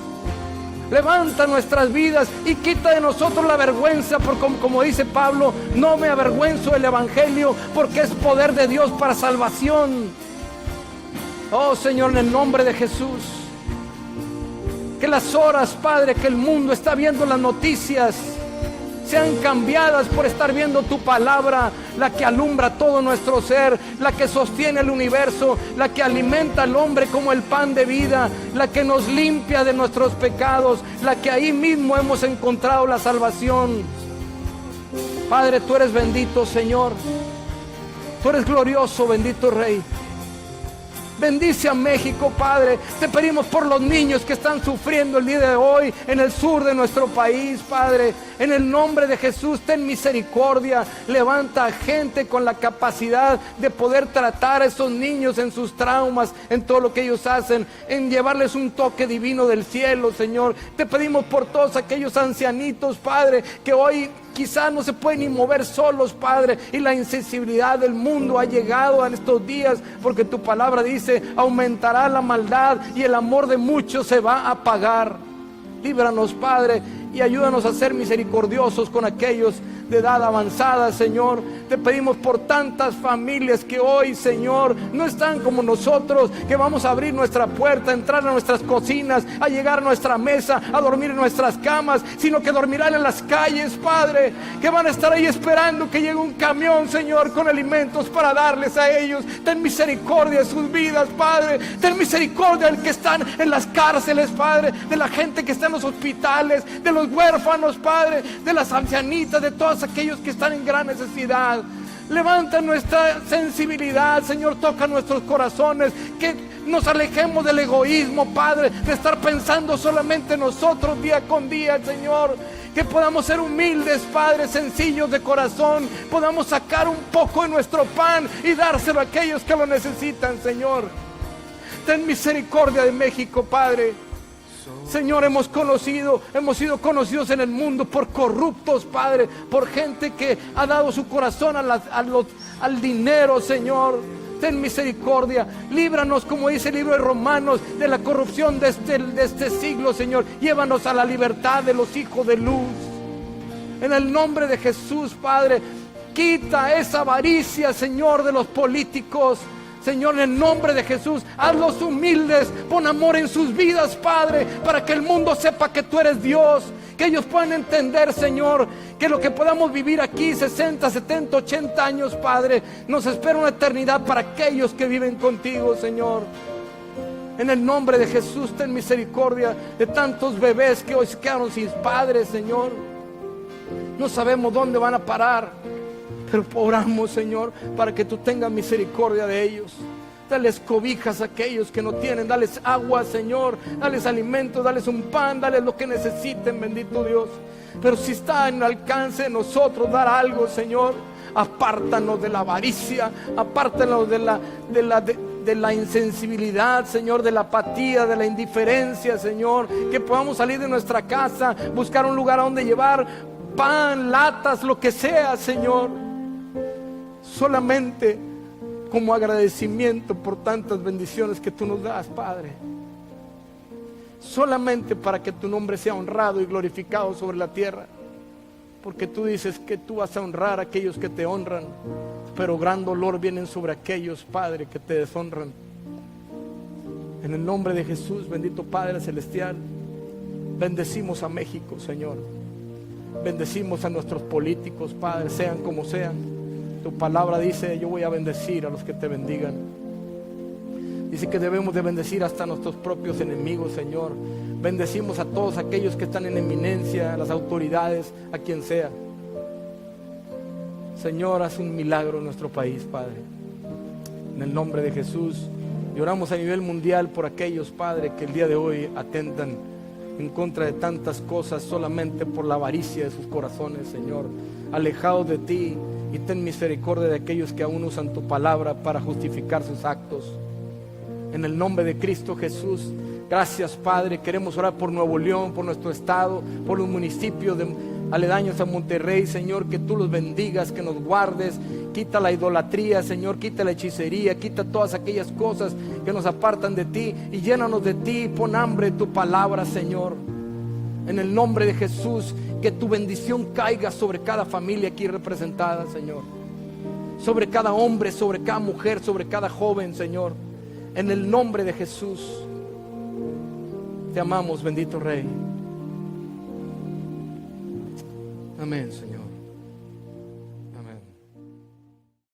Levanta nuestras vidas y quita de nosotros la vergüenza, porque como dice Pablo, no me avergüenzo del evangelio, porque es poder de Dios para salvación. Oh Señor, en el nombre de Jesús, que las horas, Padre, que el mundo está viendo las noticias, sean cambiadas por estar viendo tu palabra, la que alumbra todo nuestro ser, la que sostiene el universo, la que alimenta al hombre como el pan de vida, la que nos limpia de nuestros pecados, la que ahí mismo hemos encontrado la salvación. Padre, tú eres bendito, Señor. Tú eres glorioso, bendito Rey. Bendice a México, Padre. Te pedimos por los niños que están sufriendo el día de hoy en el sur de nuestro país, Padre. En el nombre de Jesús, ten misericordia. Levanta a gente con la capacidad de poder tratar a esos niños en sus traumas, en todo lo que ellos hacen, en llevarles un toque divino del cielo, Señor. Te pedimos por todos aquellos ancianitos, Padre, que hoy quizás no se pueden ni mover solos, Padre, y la insensibilidad del mundo ha llegado en estos días, porque tu palabra dice, aumentará la maldad y el amor de muchos se va a apagar. Líbranos, Padre, y ayúdanos a ser misericordiosos con aquellos de edad avanzada, Señor. Te pedimos por tantas familias que hoy, Señor, no están como nosotros, que vamos a abrir nuestra puerta, a entrar a nuestras cocinas, a llegar a nuestra mesa, a dormir en nuestras camas, sino que dormirán en las calles, Padre, que van a estar ahí esperando que llegue un camión, Señor, con alimentos para darles a ellos. Ten misericordia de sus vidas, Padre. Ten misericordia del que están en las cárceles, Padre, de la gente que está en los hospitales, de los huérfanos, Padre, de las ancianitas, de todos aquellos que están en gran necesidad. Levanta nuestra sensibilidad, Señor, toca nuestros corazones, que nos alejemos del egoísmo, Padre, de estar pensando solamente en nosotros día con día, Señor. Que podamos ser humildes, Padre, sencillos de corazón, podamos sacar un poco de nuestro pan y dárselo a aquellos que lo necesitan, Señor. Ten misericordia de México, Padre. Señor, hemos sido conocidos en el mundo por corruptos, Padre, por gente que ha dado su corazón al dinero, Señor. Ten misericordia, líbranos, como dice el libro de Romanos, de la corrupción de este siglo, Señor. Llévanos a la libertad de los hijos de luz. En el nombre de Jesús, Padre, quita esa avaricia, Señor, de los políticos. Señor, en el nombre de Jesús, hazlos humildes, pon amor en sus vidas, Padre, para que el mundo sepa que tú eres Dios, que ellos puedan entender, Señor, que lo que podamos vivir aquí 60, 70, 80 años, Padre, nos espera una eternidad para aquellos que viven contigo, Señor. En el nombre de Jesús, ten misericordia de tantos bebés que hoy se quedaron sin padres, Señor. No sabemos dónde van a parar, pero oramos, Señor, para que tú tengas misericordia de ellos. Dales cobijas a aquellos que no tienen, dales agua, Señor, dales alimento, dales un pan, dales lo que necesiten, bendito Dios. Pero si está en el alcance de nosotros dar algo, Señor, apártanos de la avaricia, apártanos de la insensibilidad, Señor, de la apatía, de la indiferencia, Señor. Que podamos salir de nuestra casa, buscar un lugar a donde llevar pan, latas, lo que sea, Señor, solamente como agradecimiento por tantas bendiciones que tú nos das, Padre. Solamente para que tu nombre sea honrado y glorificado sobre la tierra. Porque tú dices que tú vas a honrar a aquellos que te honran, pero gran dolor viene sobre aquellos, Padre, que te deshonran. En el nombre de Jesús, bendito Padre Celestial, bendecimos a México, Señor. Bendecimos a nuestros políticos, Padre, sean como sean. Tu palabra dice, yo voy a bendecir a los que te bendigan. Dice que debemos de bendecir hasta a nuestros propios enemigos, Señor. Bendecimos a todos aquellos que están en eminencia, a las autoridades, a quien sea. Señor, haz un milagro en nuestro país, Padre. En el nombre de Jesús. Y oramos a nivel mundial por aquellos, Padre, que el día de hoy atentan en contra de tantas cosas solamente por la avaricia de sus corazones, Señor. Alejados de ti, y ten misericordia de aquellos que aún usan tu palabra para justificar sus actos. En el nombre de Cristo Jesús, gracias Padre. Queremos orar por Nuevo León, por nuestro estado, por los municipios aledaños a Monterrey, Señor, que tú los bendigas, que nos guardes. Quita la idolatría, Señor, quita la hechicería, quita todas aquellas cosas que nos apartan de ti y llénanos de ti. Pon hambre de tu palabra, Señor. En el nombre de Jesús, que tu bendición caiga sobre cada familia aquí representada, Señor. Sobre cada hombre, sobre cada mujer, sobre cada joven, Señor. En el nombre de Jesús. Te amamos, bendito Rey. Amén, Señor.